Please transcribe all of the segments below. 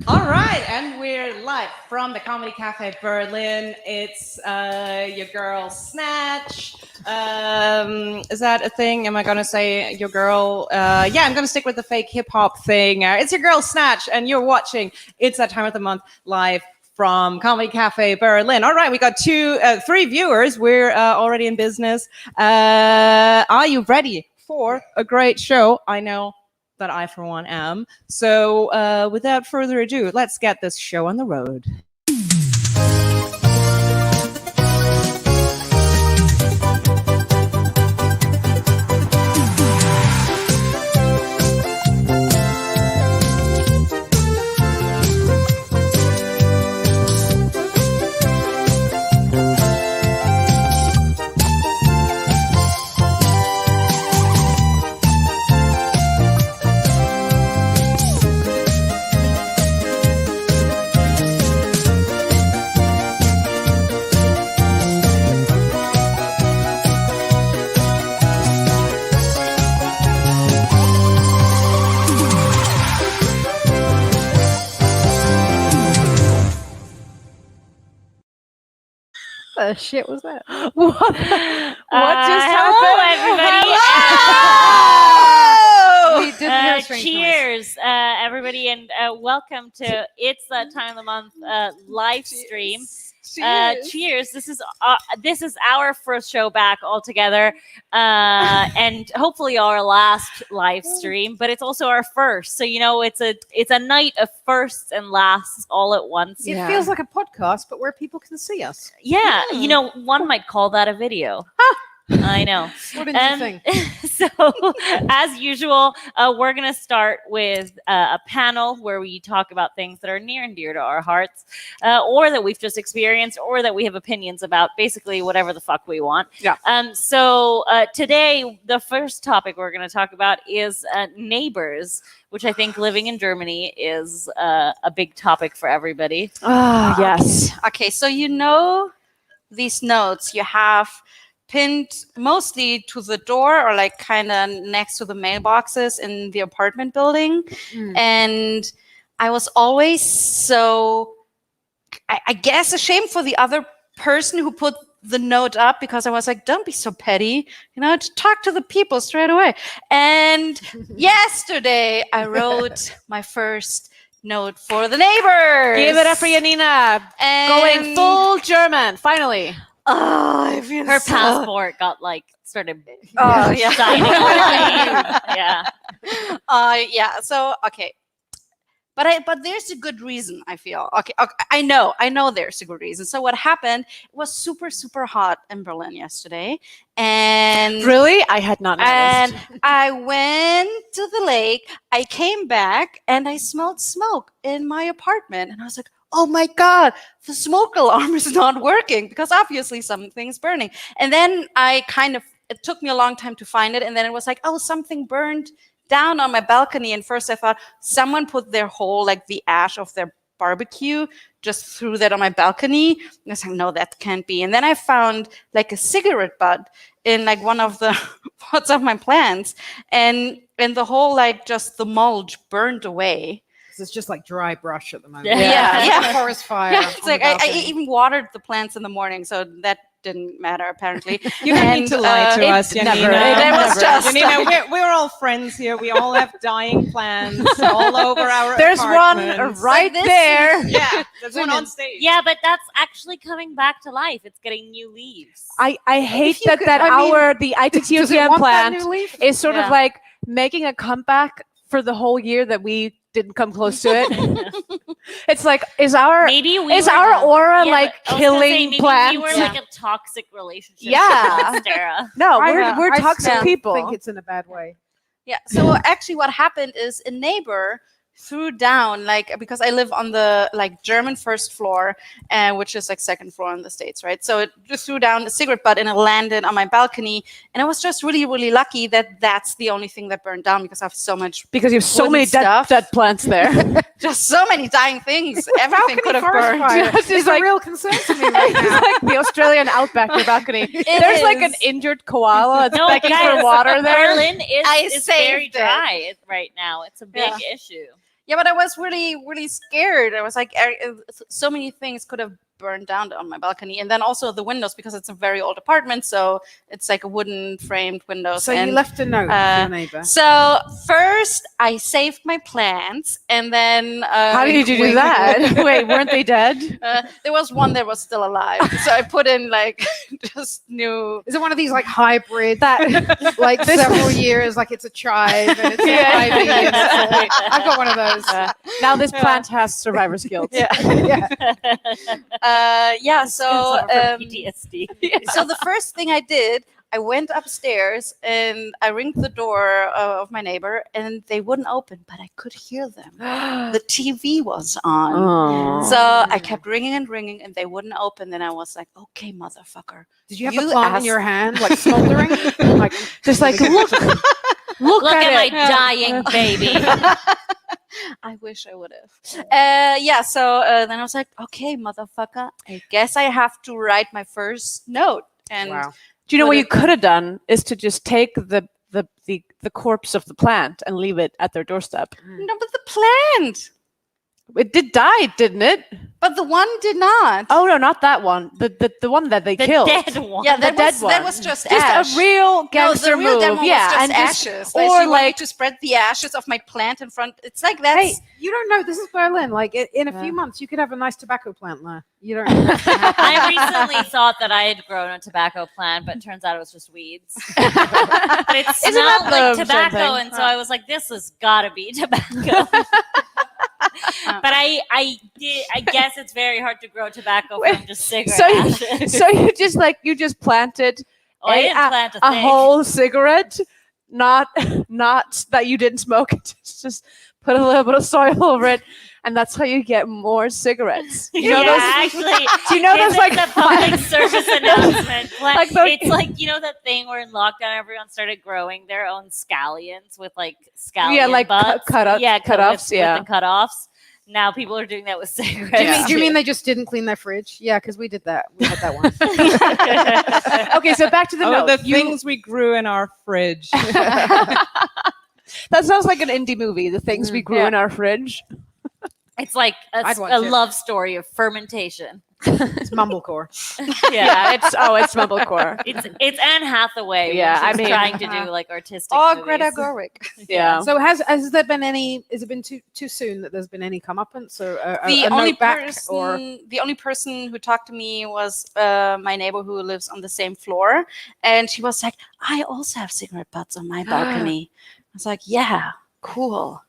All right, and we're live from the Comedy Cafe Berlin. It's your girl Snatch. Is that a thing? Am I going to say your girl? Yeah, I'm going to stick with the fake hip hop thing. It's your girl Snatch, and you're watching It's That Time of the Month live from Comedy Cafe Berlin. All right, we got three viewers. We're already in business. Are you ready for a great show? I know that I, for one, am. So, without further ado, let's get this show on the road. The shit was that? What just happened? Hello, everybody. We didn't hear a strange Cheers, everybody, and welcome to It's That Time of the Month live stream. Cheers. This is our first show back all together, and hopefully our last live stream. But it's also our first, so it's a night of firsts and lasts all at once. It feels like a podcast, but where people can see us. Yeah, one might call that a video. I know. What did you think? So, as usual, we're going to start with a panel where we talk about things that are near and dear to our hearts, or that we've just experienced, or that we have opinions about, basically whatever the fuck we want. Yeah. So, today, the first topic we're going to talk about is neighbors, which I think living in Germany is a big topic for everybody. Ah, yes. Okay, so these notes you have pinned mostly to the door or like kind of next to the mailboxes in the apartment building. And I was always I guess ashamed for the other person who put the note up, because I was like, don't be so petty, talk to the people straight away. And yesterday I wrote my first note for the neighbors. Give it up for Janina. Going full German, finally. Oh, I feel Her so- passport got started Oh, yeah. shining. Yeah. Yeah. So okay, but there's a good reason. I feel okay. I know there's a good reason. So what happened? It was super hot in Berlin yesterday, and Really? I had not noticed. and I went to the lake. I came back and I smelled smoke in my apartment, and I was like, oh my God, the smoke alarm is not working, because obviously something's burning. And then it took me a long time to find it. And then it was like, oh, something burned down on my balcony. And first I thought someone put their whole, the ash of their barbecue, just threw that on my balcony. And I was like, no, that can't be. And then I found a cigarette butt in one of the pots of my plants. And the whole, just the mulch burned away. It's just like dry brush at the moment. Yeah. Forest fire. Yeah, it's on the like I balcony. even watered the plants in the morning, so that didn't matter apparently. You don't need to lie to us, Janina. It was just Janina, we're all friends here. We all have dying plants all over our There's one apartments. right this- there. Yeah, there's one on stage. Yeah, but that's actually coming back to life. It's getting new leaves. I hate you that could- that I mean, the Does it ITTOTM want that plant new leaf? is sort Yeah. of like making a comeback for the whole year that we didn't come close to it. It's like, is our Maybe we is were our the- aura Yeah, like but I was gonna say, killing maybe plants? We were like a toxic relationship. Yeah. with Sarah. No, I we're toxic still people. think it's in a bad way. Yeah. So actually, what happened is a neighbor threw down, because I live on the German first floor, which is second floor in the States, right? So it just threw down a cigarette butt and it landed on my balcony, and I was just really lucky that that's the only thing that burned down, because I have so much, Because you have so wooden many stuff. dead plants there. just so many dying things. Everything could have Forest burned. fire Yes, is it's a like- real concern to me right It's now. like the Australian outback, your balcony. It There's like an is. injured koala that's No, begging guys, for water there. Berlin I is very saved it. dry right now. It's a big issue. Yeah, but I was really, really scared. I was like, so many things could have burned down on my balcony, and then also the windows because it's a very old apartment, so it's like a wooden framed windows. So you left a note for your neighbor. So first, I saved my plants, and then How did you do that? Wait, weren't they dead? there was one that was still alive, so I put in like just new. Is it one of these like hybrid that like several years, like it's a chive and it's an ivy? And it's I've got one of those. Now this plant has survivor's guilt. Yeah. So PTSD. so the first thing I did, I went upstairs and I ringed the door of my neighbor, and they wouldn't open, but I could hear them. The TV was on. Oh. So I kept ringing and ringing, and they wouldn't open. Then I was like, okay, motherfucker. Did you have You the plant in asked- your hand, like smoldering? Like Just like look Look at my it. dying baby. I wish I would have. So then I was like, okay, motherfucker, I guess I have to write my first note. And wow. Do you know Put what it you could have done is to just take the corpse of the plant and leave it at their doorstep. no, but the plant. It did die, didn't it? But the one did not. Oh no, not that one. The one that they The killed. dead one. yeah, the that dead that one. was just Just ash. a real No, gangster the real move. demo Yeah, was just and just ashes. or She wanted like to spread the ashes of my plant in front. It's like that's Hey, you don't know. This is Berlin. Like in a Yeah. few months, you could have a nice tobacco plant there. You don't know. I recently thought that I had grown a tobacco plant, but turns out it was just weeds. But it Isn't smelled that like the same tobacco, thing? and so I was like, "This has got to be tobacco." But I guess it's very hard to grow tobacco from just cigarette ashes. so you just planted Oh, I didn't plant a thing. whole cigarette, not that you didn't smoke it. Just put a little bit of soil over it, and that's how you get more cigarettes. You know those? Actually, Do you know this those like is a public service announcement. Like those- It's like, you know, that thing where in lockdown everyone started growing their own scallions with like scallion Yeah, like butts. cut-offs, with yeah. the cut-offs. Now people are doing that with cigarettes. Do you mean they just didn't clean their fridge? Yeah, because we did that. We had that one. Okay, so back to the note. the You- things we grew in our fridge. that sounds like an indie movie. The things we grew Yeah. in our fridge. It's like I'd watch a it. love story of fermentation. It's mumblecore. Yeah, it's mumblecore. It's Anne Hathaway. Yeah, when she's I mean- trying to do like artistic. oh, movies. Greta Gerwig. Yeah. So has there been any? Has it been too soon that there's been any comeuppance or The a only note back person, or? the only person who talked to me was my neighbor who lives on the same floor, and she was like, "I also have cigarette butts on my balcony." I was like, "Yeah, cool.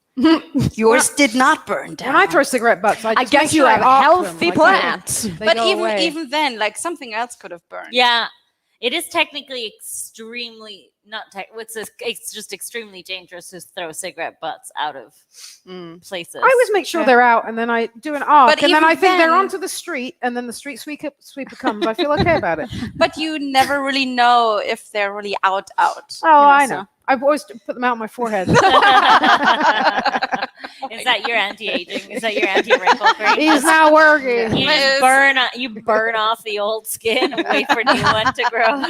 Yours did not burn down." When I throw cigarette butts, I I just guess make you sure I have arc healthy them, like, plants. they but go away. even then, like something else could have burned. Yeah, it is technically extremely not tech. It's just extremely dangerous to throw cigarette butts out of places. I always make sure they're out, and then I do an arc, But and then even I think they're then- onto the street, and then the street sweeper comes. I feel okay about it. But you never really know if they're really out. Oh, you know, I so- know. I've always put them out on my forehead. Is that your anti-aging? Is that your anti-wrinkle cream? He's not working. You Yes. just burn off the old skin and wait for new one to grow.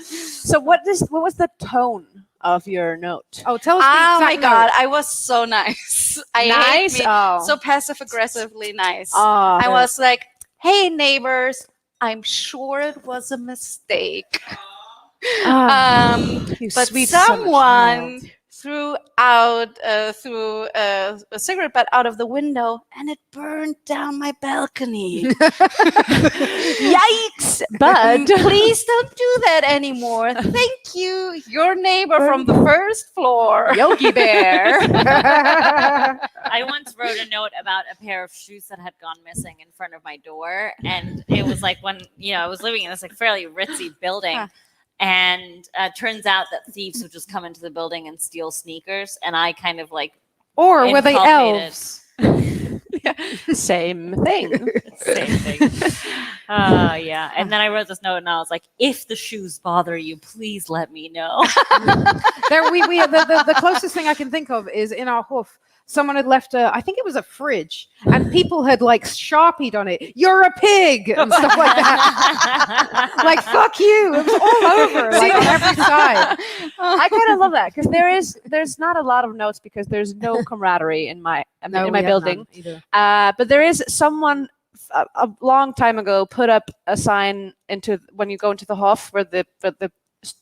So what was the tone of your note? Oh, tell us. the Oh my exact god, note. I was so nice. I hate Nice. me- Oh. so passive aggressively nice. Oh, I was like, "Hey neighbors, I'm sure it was a mistake. you But sweet summer someone child. threw a cigarette butt out of the window, and it burned down my balcony. Yikes! But Please don't do that anymore. Thank you, your neighbor from the first floor." Yogi Bear. I once wrote a note about a pair of shoes that had gone missing in front of my door, and it was like when I was living in this like fairly ritzy building. Huh. And turns out that thieves would just come into the building and steal sneakers, and I kind of like Or were they inculcated- elves? Same thing. Same thing. Yeah. And then I wrote this note, and I was like, "If the shoes bother you, please let me know." The closest thing I can think of is in our hoof. someone had left I think it was a fridge, and people had like Sharpied on it, "You're a pig," and stuff like that. Like, fuck you. It was all over, like on every side. I kind of love that because there's not a lot of notes because there's no camaraderie in my building. But there is someone a long time ago put up a sign into when you go into the Hof where the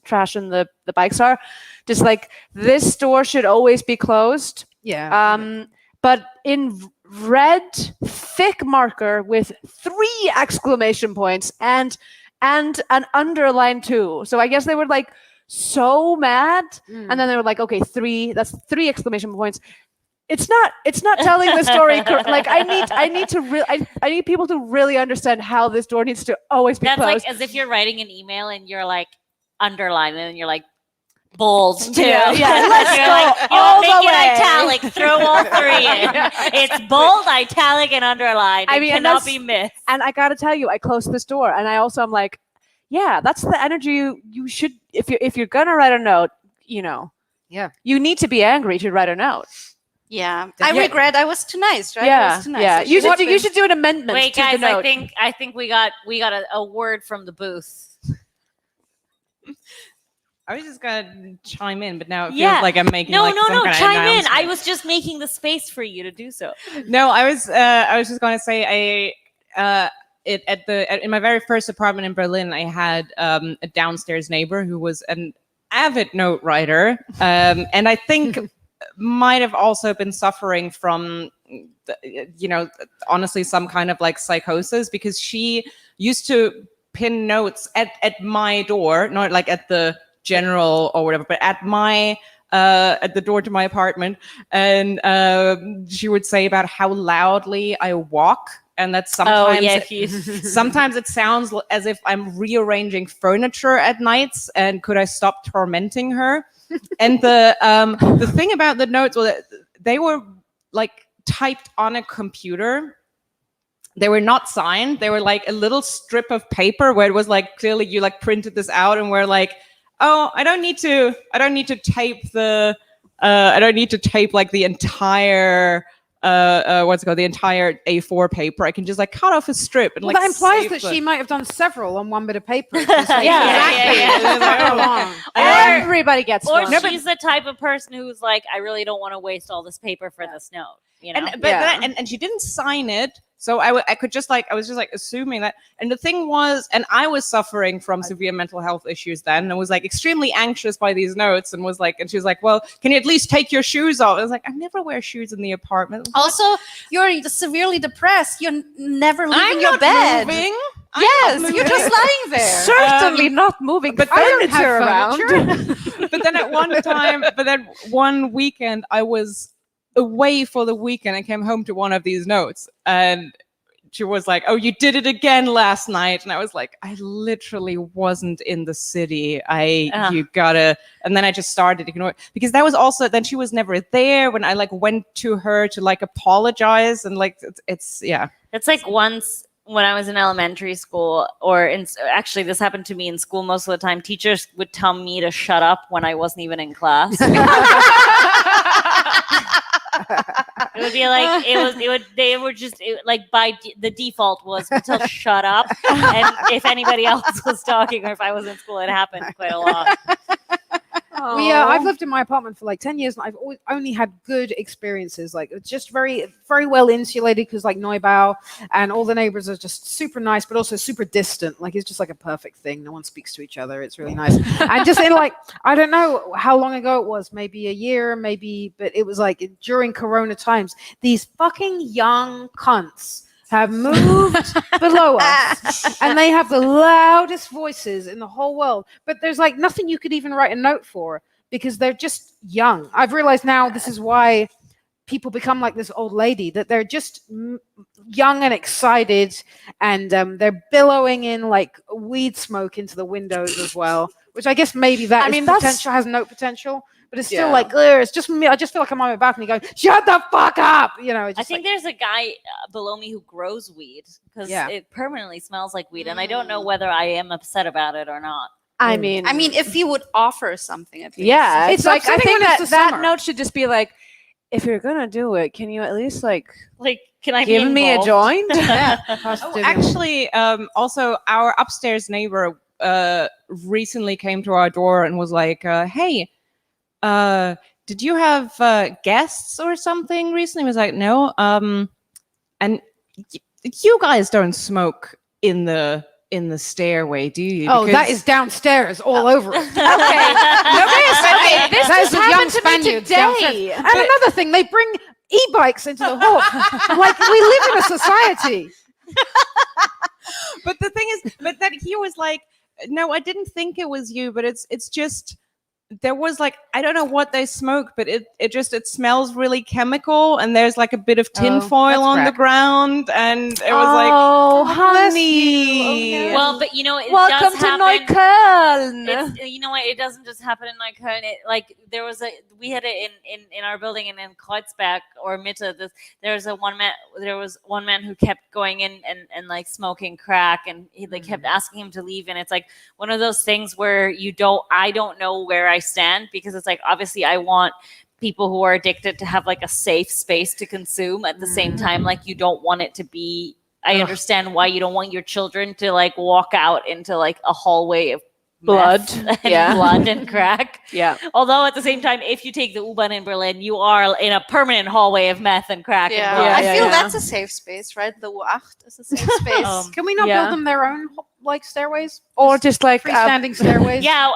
trash and the bikes are, just like, this door should always be closed. But in red thick marker with 3 exclamation points and an underline too. So I guess they were like so mad, and then they were like, okay, 3. That's 3 exclamation points. It's not telling the story. Like I need people to really understand how this door needs to always be closed. That's like as if you're writing an email and you're like underline and you're like bold too. Yeah. Let's you're go like, all make the it way. italic, throw all 3 in. It's bold, italic, and underlined. It cannot be missed. And I gotta tell you, I closed this door, and I also am like, yeah, that's the energy you should. If you're gonna write a note, you need to be angry to write a note. Yeah, I regret I was too nice, right? I Yeah, was too nice. yeah. You should do an amendment. Wait, to guys, the note. I think we got a word from the booth. I was just gonna chime in, but now it feels like I'm making no, like some kind of chime in. announcement. I was just making the space for you to do so. No, I was just gonna say in my very first apartment in Berlin, I had a downstairs neighbor who was an avid note writer, and I think might have also been suffering from, honestly, some kind of like psychosis, because she used to pin notes at my door, not like at the general or whatever, but at the door to my apartment, and she would say about how loudly I walk, and that sometimes sometimes it sounds as if I'm rearranging furniture at nights, and could I stop tormenting her? And the thing about the notes was that they were like typed on a computer. They were not signed. They were like a little strip of paper where it was like clearly you like printed this out and were like, oh, I don't need to tape like the entire the entire A4 paper. I can just like cut off a strip and that implies that she might have done several on one bit of paper. Exactly. Everybody gets or one. she's the type of person who's like, I really don't want to waste all this paper for this note. And she didn't sign it, so I was just like assuming that. And the thing was, and I was suffering from severe mental health issues then, and was like extremely anxious by these notes, and she was like, well, can you at least take your shoes off? I was like, I never wear shoes in the apartment. Also, you're severely depressed. You're never leaving your not bed. Moving. Yes, you're just lying there. Certainly not moving, but furniture around. But then one weekend I was away for the weekend. I came home to one of these notes, and she was like, oh, you did it again last night. And I was like, I literally wasn't in the city. You gotta. And then I just started ignoring, because that was also, then she was never there when I like went to her to like apologize, and like it's It's like once when I was in elementary school, actually this happened to me in school most of the time, teachers would tell me to shut up when I wasn't even in class. It would be like the default was to shut up, and if anybody else was talking or if I was in school, it happened quite a lot. I've lived in my apartment for like 10 years, and I've only had good experiences. Like, it's just very, very well insulated, because like Neubau, and all the neighbors are just super nice, but also super distant. Like, it's just like a perfect thing. No one speaks to each other. It's really nice. And just in like, I don't know how long ago it was, maybe a year, but it was like during Corona times, these fucking young cunts have moved below us, and they have the loudest voices in the whole world. But there's like nothing you could even write a note for, because they're just young. I've realized now this is why people become like this old lady, that they're just young and excited, and they're billowing in like weed smoke into the windows as well, which I guess maybe has note potential. But it's still like, it's just me. I just feel like I'm on my balcony going, shut the fuck up. I think there's a guy below me who grows weed, because it permanently smells like weed. And I don't know whether I am upset about it or not. I mean, if you would offer something at least. Yeah. It's like, I think that that note should just be like, if you're gonna do it, can you at least like can I give be me a involved? joint? Yeah. Oh, actually, also our upstairs neighbor recently came to our door and was like, "Hey, did you have guests or something recently?" I was like, "No." And you guys don't smoke in the stairway, do you? Oh, that Because- is downstairs all over it. Okay. Okay, this That is just with young happened to me Spaniards downstairs. today. And another thing, they bring e-bikes into the hall. Like, we live in a society. But the thing is, but that he was like, no, I didn't think it was you, but it's just there was like, I don't know what they smoke, but it smells really chemical, and there's like a bit of tin foil that's on the crack. ground, and it was like, Oh, bless honey. you. Oh, no. Well, but you know, it Welcome does to happen. Neukölln. You know what? It doesn't just happen in Neukölln. We had it in our building, and in Kreuzberg or Mitte. There was one man who kept going in and like smoking crack, and he kept asking him to leave. And it's like one of those things where I don't know where I stand, because it's like, obviously I want people who are addicted to have like a safe space to consume. At the same time, like, you don't want it to be. I understand why you don't want your children to like walk out into like a hallway of Blood. meth and Yeah. blood and crack. Yeah. Although at the same time, if you take the U-Bahn in Berlin, you are in a permanent hallway of meth and crack. Yeah, and blood. I feel yeah. that's a safe space, right? The U8 is a safe space. Can we not Yeah. build them their own like stairways? Or just like Freestanding stairways? Yeah,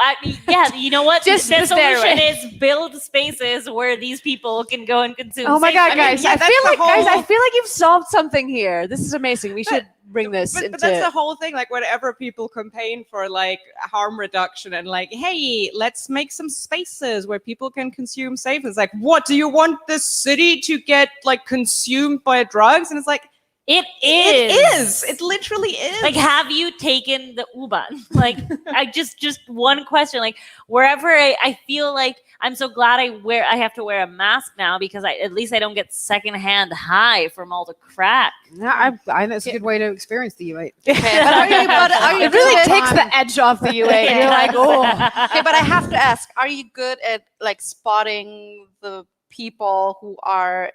you know what? Just the the solution stairway. is build spaces where these people can go and consume. Oh my god, safely. guys! yeah, I that's feel the like guys, I whole- feel like you've solved something here. This is amazing. We should bring this but into. that's the whole thing. Like, whenever people campaign for like harm reduction and like, hey, let's make some spaces where people can consume safe. It's like, what do you want the city to get like consumed by drugs? And it's like, It it is. is. It literally is. Like, have you taken the U-Bahn? Like, I just one question. Like, wherever I feel like I'm so glad I have to wear a mask now, because at least I don't get secondhand high from all the crack. Yeah, I know it's a good way to experience the U8. Okay, but are you it really good? takes the edge off the UA. You're like, oh, Okay, but I have to ask: are you good at like spotting the people who are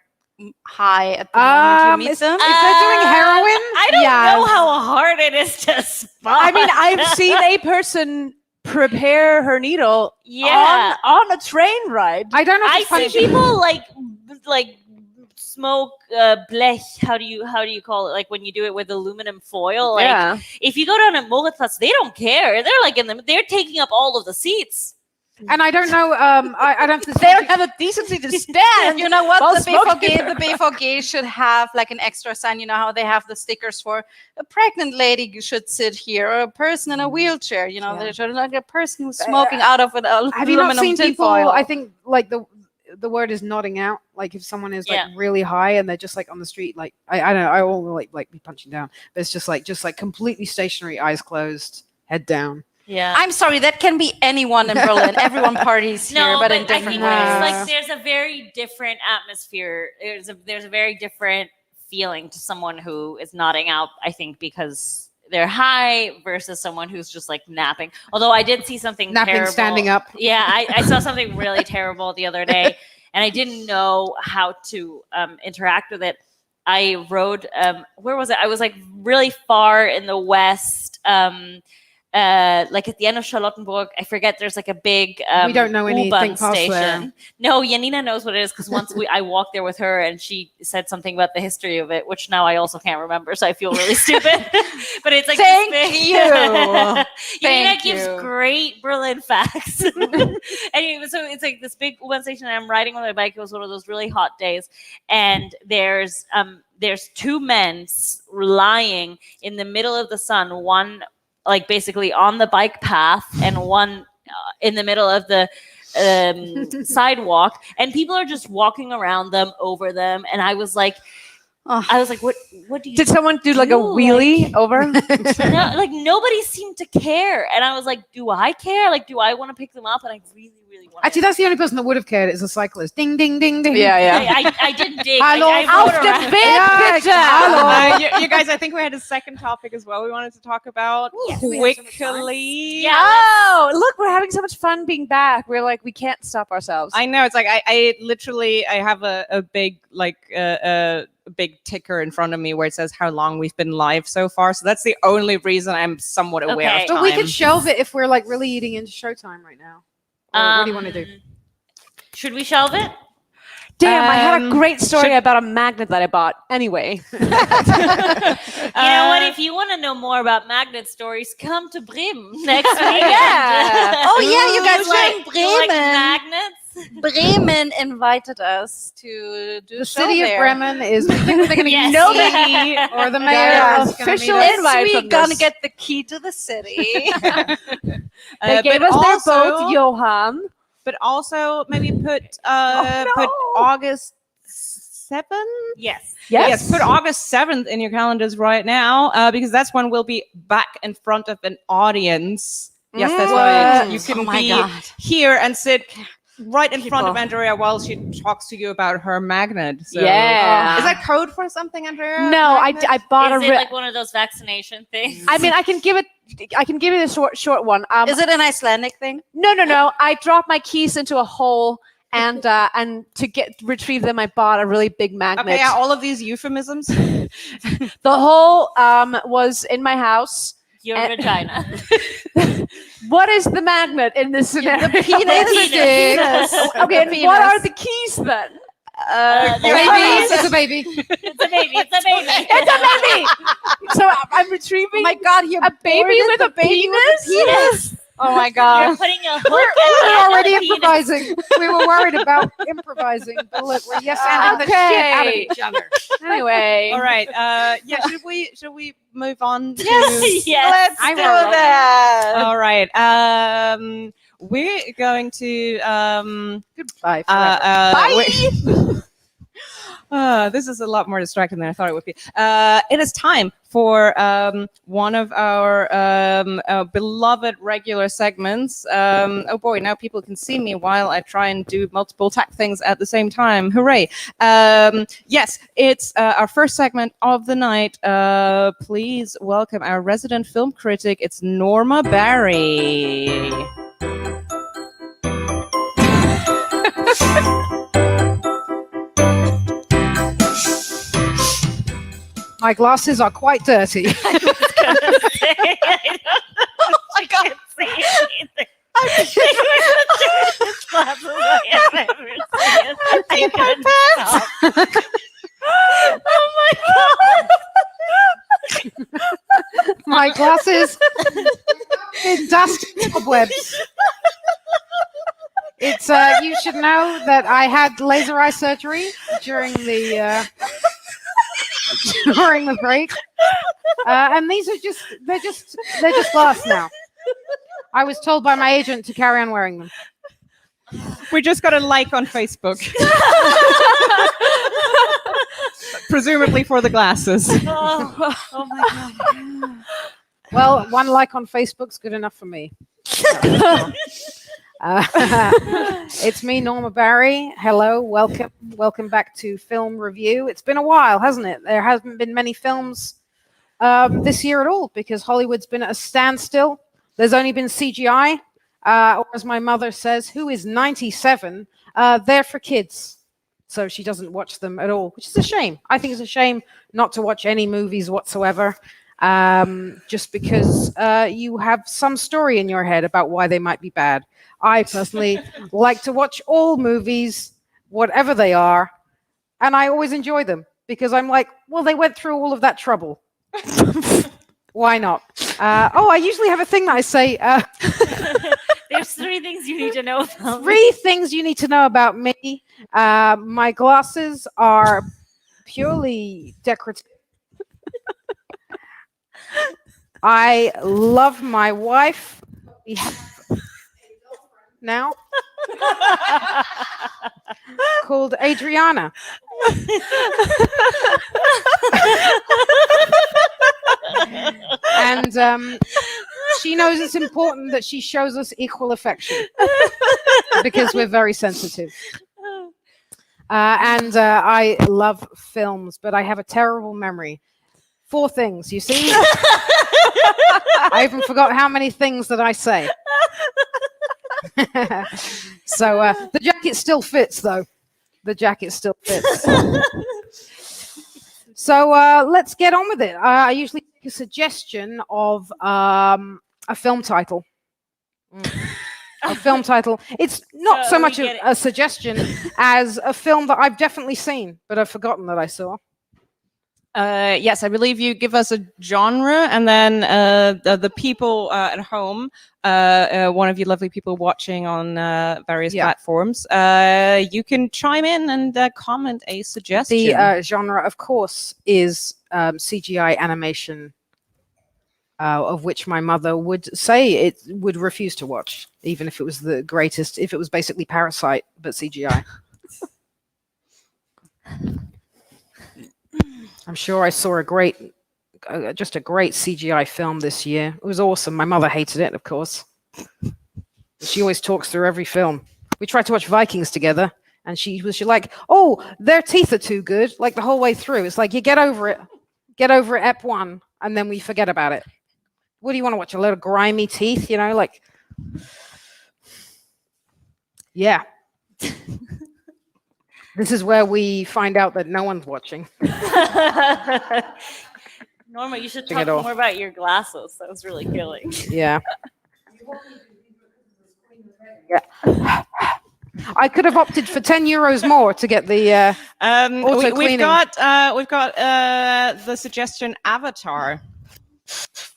high at the moment you meet them? If they're doing heroin, I don't yeah. know how hard it is to spot. I mean, I've seen a person prepare her needle Yeah. on a train ride. I don't know if I it's see punishing. people like smoke blech. How do you call it? Like when you do it with aluminum foil. Like Yeah. if you go down at Moritzplatz, they don't care. They're like they're taking up all of the seats. And I don't know. I don't. They don't have a decency to stand. You know what? While The smoking. BVG should have like an extra sign. You know how they have the stickers for a pregnant lady should sit here, or a person in a wheelchair. You know, Yeah. there's like a person who's smoking out of an Have you not aluminum seen people? tinfoil. I think like the word is nodding out. Like if someone is like Yeah. really high and they're just like on the street, like I don't know. I will like be punching down. But it's just like completely stationary, eyes closed, head down. Yeah. I'm sorry, that can be anyone in Berlin. Everyone parties here, No, but but in I different think ways. there's ways. like there's a very different atmosphere. There's a very different feeling to someone who is nodding out, I think, because they're high versus someone who's just like napping. Although I did see something Napping, terrible. standing up. Yeah, I saw something really terrible the other day, and I didn't know how to interact with it. I rode, where was it? I was like really far in the west, like at the end of Charlottenburg. I forget. There's like a big We don't know anything U-Bahn past there. station. No, Janina knows what it is, because once I walked there with her, and she said something about the history of it, which now I also can't remember, so I feel really stupid. But it's like Thank this big... you. Janina Thank gives you. great Berlin facts. Anyway, so it's like this big U-Bahn station, and I'm riding on my bike. It was one of those really hot days, and there's two men lying in the middle of the sun, one like basically on the bike path, and one in the middle of the sidewalk, and people are just walking around them, over them, and I was like, what do you Did someone do like a wheelie over? no, like nobody seemed to care, and I was like, do I care? Like, do I want to pick them up? And I really really want. Actually, that's the only person that would have cared is a cyclist. Ding, ding, ding, ding. I didn't dig. Hallo, I auf wrote der around. Hello. You guys, I think we had a second topic as well we wanted to talk about quickly. Yeah. Oh, look, we're having so much fun being back. We're like, we can't stop ourselves. I know, it's like I literally I have a big a big ticker in front of me where it says how long we've been live so far. So that's the only reason I'm somewhat aware Okay. of time. But we could shelve it if we're like really eating into showtime right now. Or what do you want to do? Should we shelve it? Damn, I had a great story should- about a magnet that I bought. Anyway. You know what? If you want to know more about magnet stories, come to Bremen next week. Yeah. Oh yeah, you guys were in You like Bremen. magnets? Bremen invited us to do The a show city of there. Bremen is, we think they're going to Yes. nobody or the mayor Yeah, is gonna official meet us. invite Yes, from we gonna this. get the key to the city. They gave but us their also- boat, Johan. But also maybe put no. put August 7th. Yes. Yes, put August 7th in your calendars right now, because that's when we'll be back in front of an audience. Yes, that's right. You can Oh my be God. here and sit right in front of People. Andrea while she talks to you about her magnet. So, Yeah. is that code for something, Andrea? No, Magnet? I bought Is a. it like one of those vaccination things? I mean, I can give it a short one. Is it an Icelandic thing? No. I dropped my keys into a hole, and to retrieve them, I bought a really big magnet. Okay, yeah, all of these euphemisms. The hole was in my house. Your And- vagina. What is the magnet in this scenario? The penis. Penis. Okay, and Penis. what are the keys then? The Baby, penis. it's a baby. It's a baby. It's a baby. It's a baby. So I'm retrieving Oh my God, you're a baby with a penis. penis. Oh my You're god. putting a hook. We're already at the end of the penis. improvising. We were worried about improvising, but look, we're yes-anding the shit out of each other. Anyway. All right. Yeah. Should we move on? To... Yes. Let's I do will. that. All right. We're going to Goodbye. Forever. this is a lot more distracting than I thought it would be. It is time for one of our beloved regular segments. Oh boy, now people can see me while I try and do multiple tech things at the same time. Hooray. Yes, it's our first segment of the night. Please welcome our resident film critic. It's Norma Barry. My glasses are quite dirty. I can't see anything. My glasses in dust cobwebs. It's you should know that I had laser eye surgery during the during the break, and these are they're just glass now. I was told by my agent to carry on wearing them. We just got a like on Facebook. Presumably for the glasses. Oh my god. Well, one like on Facebook's good enough for me. It's me, Norma Barry. Hello, welcome back to Film Review. It's been a while, hasn't it? There hasn't been many films this year at all because Hollywood's been at a standstill. There's only been CGI, or as my mother says, who is 97, they're for kids. So she doesn't watch them at all, which is a shame. I think it's a shame not to watch any movies whatsoever, just because you have some story in your head about why they might be bad. I personally like to watch all movies, whatever they are, and I always enjoy them because I'm like, well, they went through all of that trouble. Why not? I usually have a thing that I say, There's 3 things you need to know about 3 things you need to know about me. My glasses are purely decorative. I love my wife. We have now called Adriana. And she knows it's important that she shows us equal affection. because we're very sensitive. And I love films, but I have a terrible memory. 4 things, you see? I even forgot how many things that I say. So the jacket still fits, though. The jacket still fits. So let's get on with it. I usually take a suggestion of a film title. A film title. It's not so much a suggestion as a film that I've definitely seen, but I've forgotten that I saw. Yes, I believe you give us a genre, and then the people at home, one of you lovely people watching on various platforms, you can chime in and comment a suggestion. The genre, of course, is CGI animation, of which my mother would say it would refuse to watch, even if it was the greatest, if it was basically Parasite, but CGI. I'm sure I saw just a great CGI film this year. It was awesome. My mother hated it, of course. She always talks through every film. We tried to watch Vikings together, and she was like, "Oh, their teeth are too good," like the whole way through. It's like, you get over it. Get over it, Ep 1, and then we forget about it. What do you want to watch? A lot of grimy teeth, like... Yeah. This is where we find out that no one's watching. Norma, you should talk more about your glasses. That was really killing. Yeah. Yeah. I could have opted for 10 euros more to get the auto cleaning. We've got the suggestion Avatar.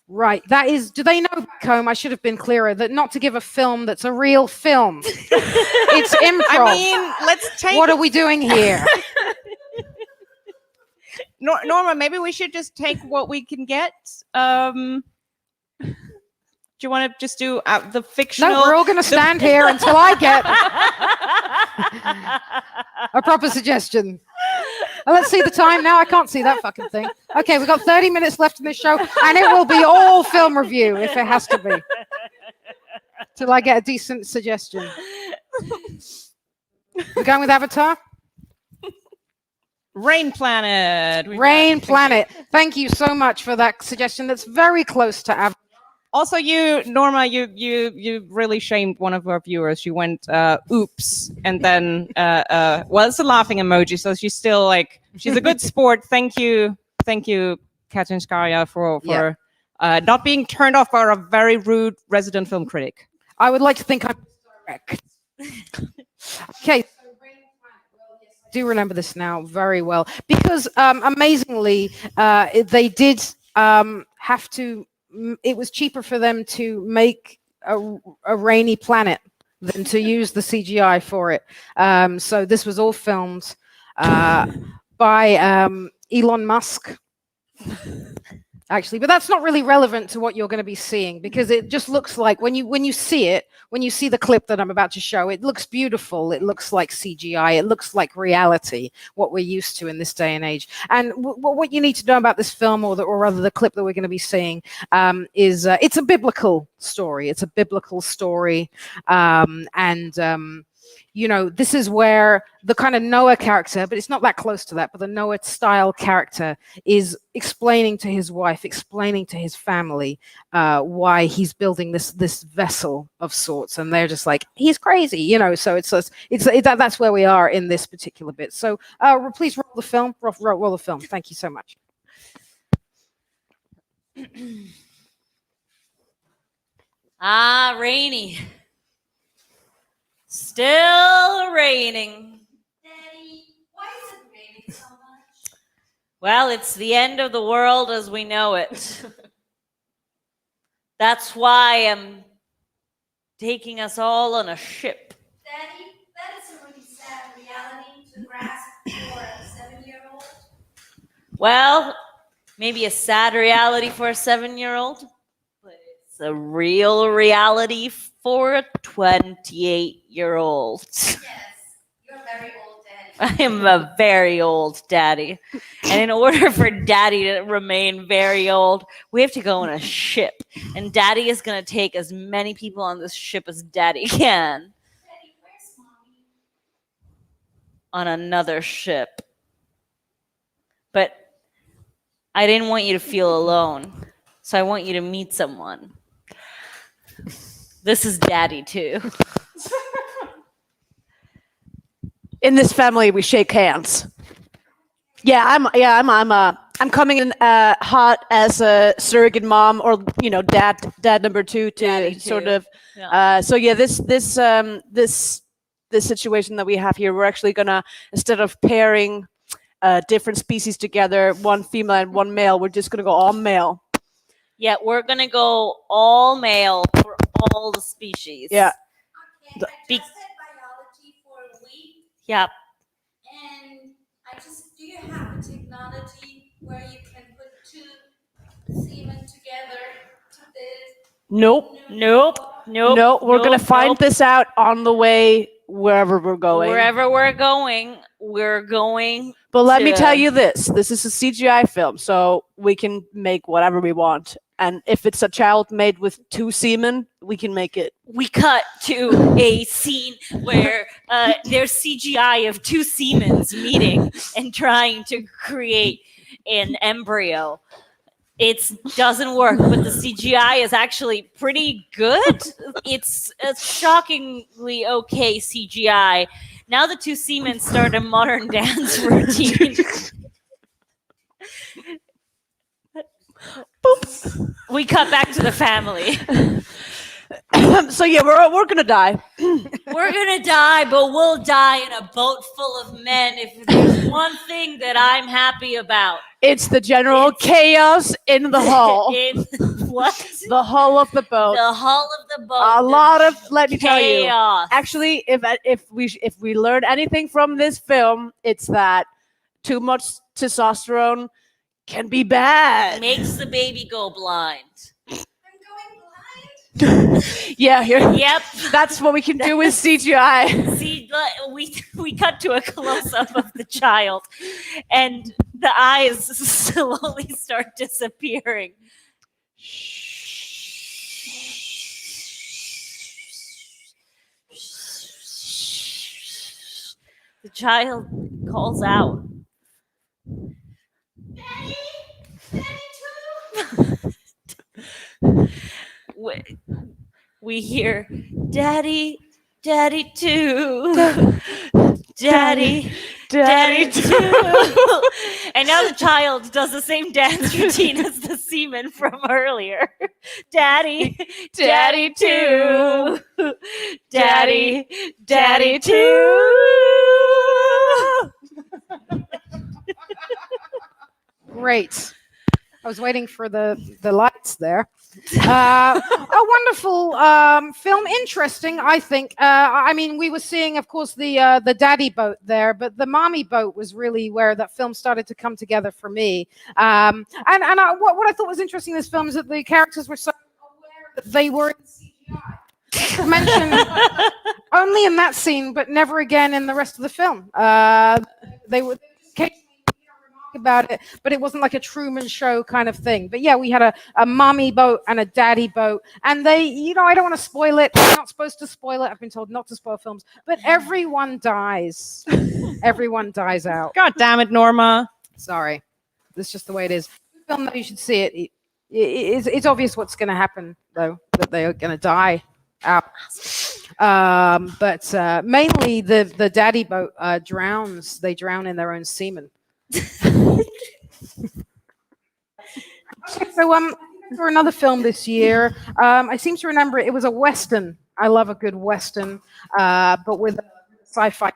Right. That is. Do they know back home? I should have been clearer that not to give a film that's a real film. It's improv. I mean, let's take. What are we doing here? Norma, maybe we should just take what we can get. Do you want to just do the fictional? No, we're all going to stand here until I get a proper suggestion. Let's see the time now. I can't see that fucking thing. Okay, we've got 30 minutes left in this show, and it will be all film review if it has to be. Till I get a decent suggestion. We're going with Avatar? Rain Planet. Rain Planet. Thank you so much for that suggestion. That's very close to Avatar. Also, Norma, you really shamed one of our viewers. She went, oops, and then, well, it's a laughing emoji, so she's still like, she's a good sport. Thank you, Katinskaya, for not being turned off by a very rude resident film critic. I would like to think I'm correct. Okay. I do remember this now very well because amazingly, they did have to. It was cheaper for them to make a rainy planet than to use the CGI for it. So this was all filmed by Elon Musk, actually. But that's not really relevant to what you're going to be seeing because it just looks like when you see the clip that I'm about to show, it looks beautiful. It looks like CGI. It looks like reality, what we're used to in this day and age. And what you need to know about this film, or rather the clip that we're going to be seeing, is it's a biblical story. It's a biblical story, this is where the kind of Noah character, but it's not that close to that, but the Noah style character is explaining to his wife, explaining to his family why he's building this vessel of sorts. And they're just like, he's crazy, so that's where we are in this particular bit. So please roll the film, roll the film. Thank you so much. Rainy. Still raining. Daddy, why is it raining so much? Well, it's the end of the world as we know it. That's why I'm taking us all on a ship. Daddy, that is a really sad reality to grasp for a 7-year-old. Well, maybe a sad reality for a 7-year-old, but it's a real reality for a 28-year-old. Yes, you're very old, Daddy. I am a very old daddy. And in order for daddy to remain very old, we have to go on a ship. And daddy is going to take as many people on this ship as daddy can. Daddy, where's on another ship. But I didn't want you to feel alone. So I want you to meet someone. This is Daddy too. In this family, we shake hands. I'm coming in hot as a surrogate mom, or dad number two to Daddy sort too. of. Yeah. This situation that we have here, we're actually gonna, instead of pairing different species together, one female and one male, we're just gonna go all male. Yeah, we're gonna go all male for all the species. Yeah. Okay, I just had biology for a week, Yep. and do you have a technology where you can put two semen together to this? Nope. Nope. No, we're gonna find nope. this out on the way wherever we're going. Wherever we're going. But let me to- tell you this: this is a CGI film, so we can make whatever we want. And if it's a child made with two semen, we can make it. We cut to a scene where there's CGI of two semens meeting and trying to create an embryo. It doesn't work, but the CGI is actually pretty good. It's a shockingly okay CGI. Now the two semen start a modern dance routine. We cut back to the family. So yeah, we're gonna die. We're gonna die, but we'll die in a boat full of men. If there's one thing that I'm happy about, It's the general chaos in the hull. in what? The hull of the boat. The hull of the boat. A lot of, let me tell you. chaos. Actually, if we learn anything from this film, it's that too much testosterone can be bad. Makes the baby go blind. I'm going blind. Yeah, here. Yep. That's what we can do with CGI. See, we cut to a close up of the child, and the eyes slowly start disappearing. The child calls out. We hear, "Daddy, Daddy too, Daddy, Daddy too," and now the child does the same dance routine as the semen from earlier. Daddy, Daddy too, Daddy, Daddy too. Great. I was waiting for the lights there. A wonderful film, interesting, I think. I mean, we were seeing, of course, the daddy boat there, but the mommy boat was really where that film started to come together for me. What I thought was interesting in this film is that the characters were so aware that they were in CGI. Mentioned only in that scene, but never again in the rest of the film. They were occasionally remark about it, but it wasn't like a Truman Show kind of thing. But yeah, we had a mommy boat and a daddy boat, and they, I don't want to spoil it. I'm not supposed to spoil it. I've been told not to spoil films, but everyone dies. Everyone dies out. God damn it, Norma. Sorry, that's just the way it is. Film, you should see it. It's obvious what's going to happen, though, that they are going to die out. But mainly the daddy boat drowns. They drown in their own semen. So for another film this year, I seem to remember it was a Western. I love a good Western, but with a sci-fi.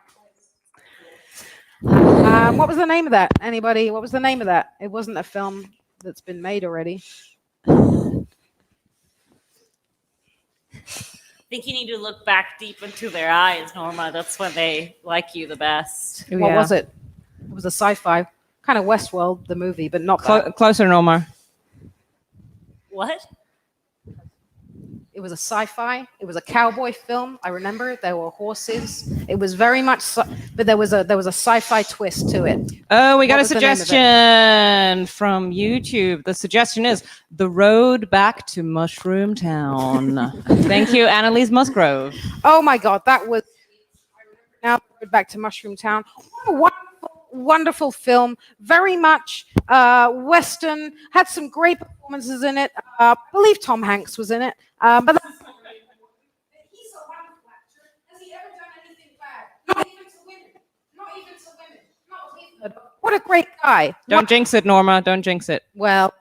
What was the name of that? Anybody? What was the name of that? It wasn't a film that's been made already. I think you need to look back deep into their eyes, Norma. That's when they like you the best. What was it? It was a sci-fi, kind of Westworld, the movie, but not that. Closer, Norma. What? It was a sci-fi. It was a cowboy film. I remember it. There were horses. It was very much, but there was a sci-fi twist to it. Oh, we got What a was the name of it? suggestion from YouTube. The suggestion is The Road Back to Mushroom Town. Thank you, Annalise Musgrove. Oh my God, that was. I remember now. Road Back to Mushroom Town. What a wonderful film. Very much Western. Had some great performances in it. I believe Tom Hanks was in it. But that's not great. He's a wonderful actor. Has he ever done anything bad? Not even to women. Not even to women. Not even. What a great guy. Don't jinx it, Norma. Don't jinx it. Well,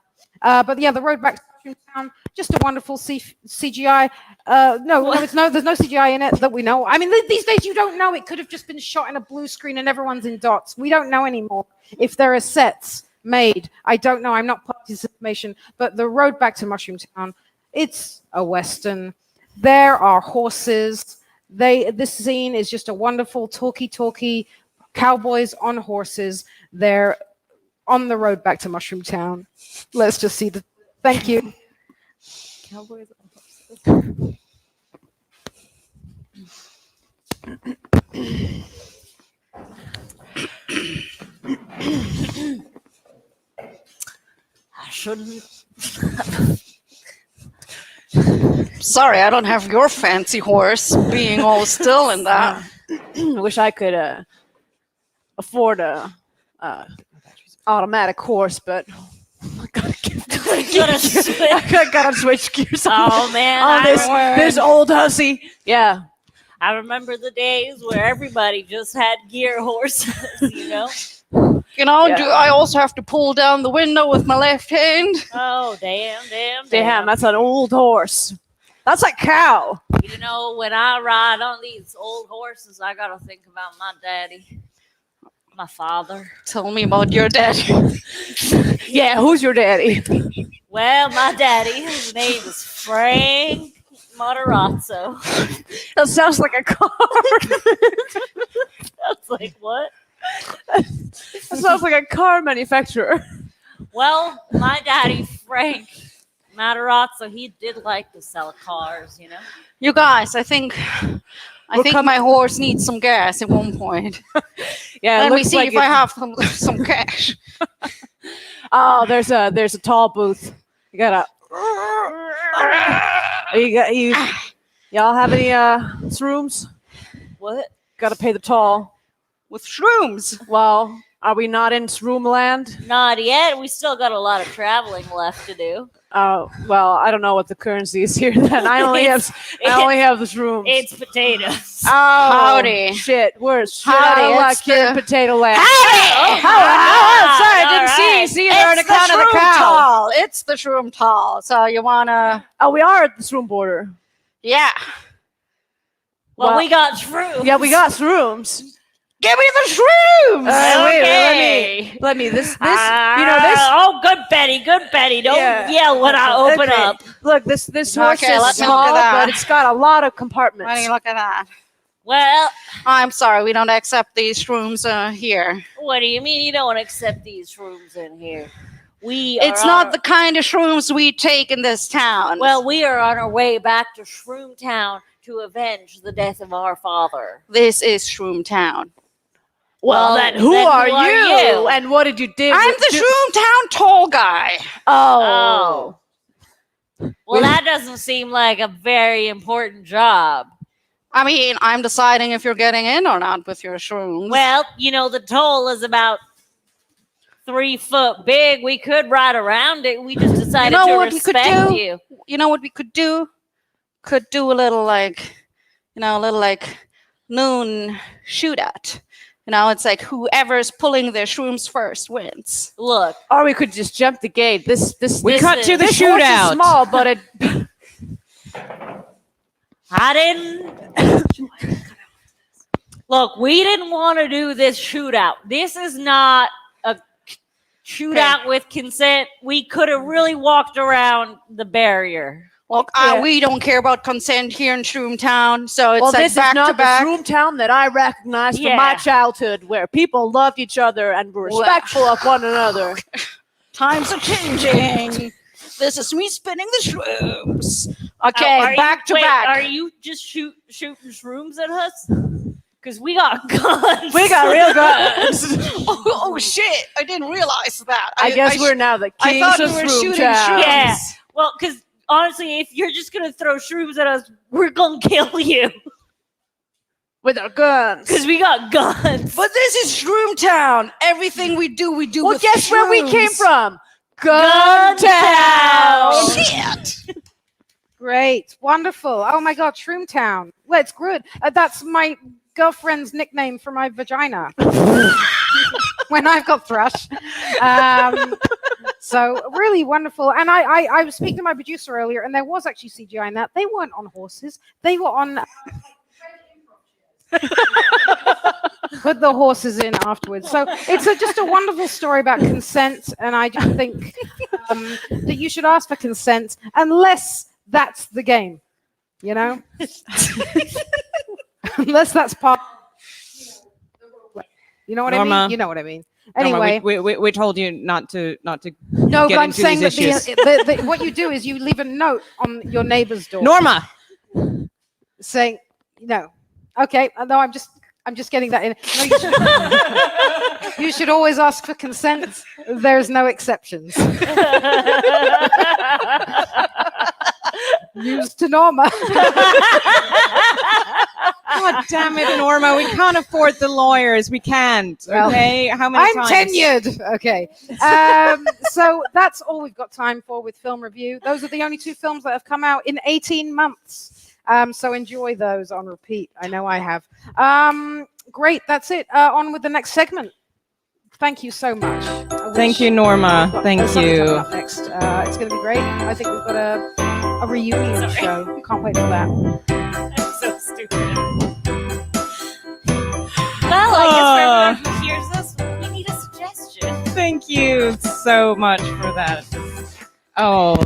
but yeah, The Road Back to Mushroom Town, just a wonderful CGI. No, there's no CGI in it that we know. I mean, these days you don't know. It could have just been shot in a blue screen and everyone's in dots. We don't know anymore if there are sets made. I don't know. I'm not part of this information. But The Road Back to Mushroom Town, it's a Western. There are horses. This scene is just a wonderful talkie cowboys on horses. They're on the road back to Mushroom Town. Let's just see the. Thank you. Cowboys on horses. I shouldn't. Sorry, I don't have your fancy horse being all still in that. I wish I could afford a automatic horse, but I gotta switch gears. Oh man, on this old hussy. Yeah, I remember the days where everybody just had gear horses. Do I also have to pull down the window with my left hand? Oh damn! That's an old horse. That's a cow. When I ride on these old horses, I gotta think about my daddy, my father. Tell me about your daddy. Yeah, who's your daddy? Well, my daddy, his name is Frank Matarazzo. That sounds like a car. That's like what? That sounds like a car manufacturer. Well, my daddy, Frank Matarazzo, he did like to sell cars, You guys, I think my horse needs some gas at one point. Yeah, let me see if I have some cash. Oh, there's a toll booth. You gotta. Y'all have any shrooms? What? Gotta pay the toll. With shrooms. Well, are we not in shroom land? Not yet. We still got a lot of traveling left to do. Oh, well, I don't know what the currency is here then. I only have the shrooms. It's potatoes. Oh, howdy. Shit, we're shit Howdy, out of luck here in potato land. Howdy! Sorry, I didn't see you there on account of the cow. Tall. It's the shroom tall. So you wanna? Oh, we are at the shroom border. Yeah. Well, we got shrooms. Yeah, we got shrooms. Give me the shrooms. Okay. Let me. This. Oh, good Betty. Don't yell when I open up. Look, this horse Okay, is let's look small, at that. but it's got a lot of compartments. Why don't you look at that? Well, I'm sorry, we don't accept these shrooms here. what do you mean you don't accept these shrooms in here? It's not the kind of shrooms we take in this town. Well, we are on our way back to Shroom Town to avenge the death of our father. This is Shroom Town. Well, then who are you? And what did you do? I'm the Shroom Town tall guy. Oh. Well, that doesn't seem like a very important job. I mean, I'm deciding if you're getting in or not with your shrooms. Well, the toll is about 3 foot big. We could ride around it. We just decided to respect you. You know what we could do? Could do a little like noon shootout. It's like whoever's pulling their shrooms first wins. Look, or we could just jump the gate. We cut to the this shootout. Horse is small, but it. I didn't. Look, we didn't want to do this shootout. This is not a shootout with consent. We could have really walked around the barrier. Look, we don't care about consent here in Shroom Town, so it's this back is not to back. the Shroom Town that I recognize from my childhood, where people loved each other and were respectful of one another. Times are changing. This is me spinning the shrooms. Okay, back to back. Are you just shooting shrooms at us? Because we got guns. We got real guns. oh shit! I didn't realize that. I guess we're now the kings I thought of we were Shroom shooting Town. shrooms. Yeah. Well, because honestly, if you're just gonna throw shrooms at us, we're gonna kill you. with our guns. Because we got guns. But this is Shroomtown. Everything we do Well, with guess where we came shrooms. from? Gun Town. Shit. Great, wonderful. Oh my God, Shroomtown. Well, it's good. That's my girlfriend's nickname for my vagina when I've got thrush. So really wonderful. And I was speaking to my producer earlier, and there was actually CGI in that. They weren't on horses. They were on. Put the horses in afterwards. So it's just a wonderful story about consent, and I just think that you should ask for consent unless that's the game, you know. Unless that's part. You know what I Norma. mean? You know what I mean. Norma, Anyway, we told you not to no, get but I'm into saying these that issues. what you do is you leave a note on your neighbor's door. Norma. Saying no. Okay, no, I'm just getting that in. No, you should always ask for consent. There's no exceptions. News to Norma. God damn it, Norma. We can't afford the lawyers. We can't. Okay. How many I'm times? tenured. Okay. So that's all we've got time for with film review. Those are the only 2 films that have come out in 18 months. So enjoy those on repeat. I know I have. Great. That's it. On with the next segment. Thank you so much. Thank you, Norma. Thank There's something you. coming up next. It's going to be great. I think we've got a reunion show. Can't wait for that. I'm so stupid. Well, I guess for everyone who hears this, we need a suggestion. Thank you so much for that. Oh,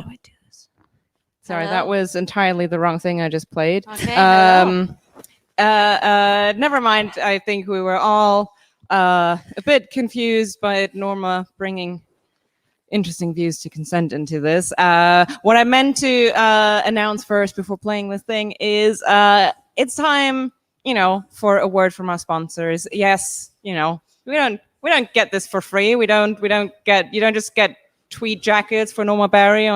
sorry, Hello? that was entirely the wrong thing I just played. Okay. Hello. Never mind. I think we were all a bit confused by Norma bringing interesting views to consent into this. What I meant to announce first before playing this thing is it's time, for a word from our sponsors. Yes, we don't get this for free. You don't just get tweed jackets for Norma Barry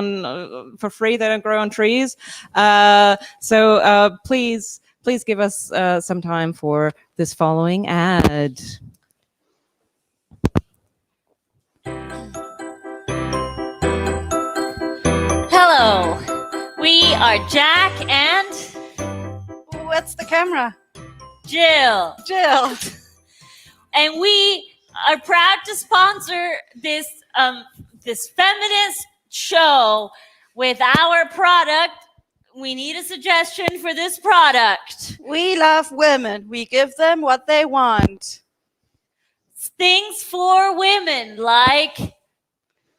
for free. They don't grow on trees. So please give us some time for this following ad. Hello. We are Jack and What's the camera? Jill. Jill. And we are proud to sponsor this feminist show with our product. We need a suggestion for this product. We love women. We give them what they want. Things for women like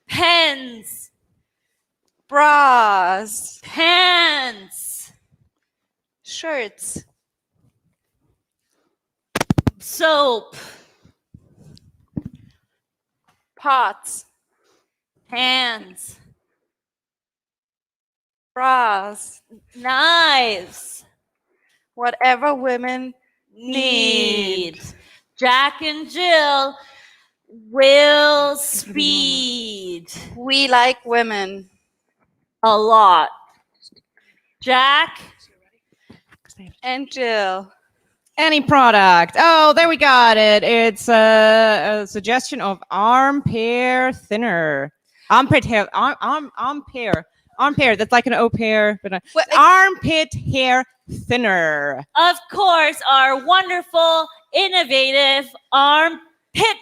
pens, Bras. pants, Shirts. soap, Pots. hands, Bras. knives. Whatever women Need. Jack and Jill will speed We like women. a lot. Jack And Jill. Any product. Oh, there we got it. It's a suggestion of armpit thinner. Armpit hair. Armpit. That's like an au pair, but armpit hair thinner. of course, our wonderful, innovative armpit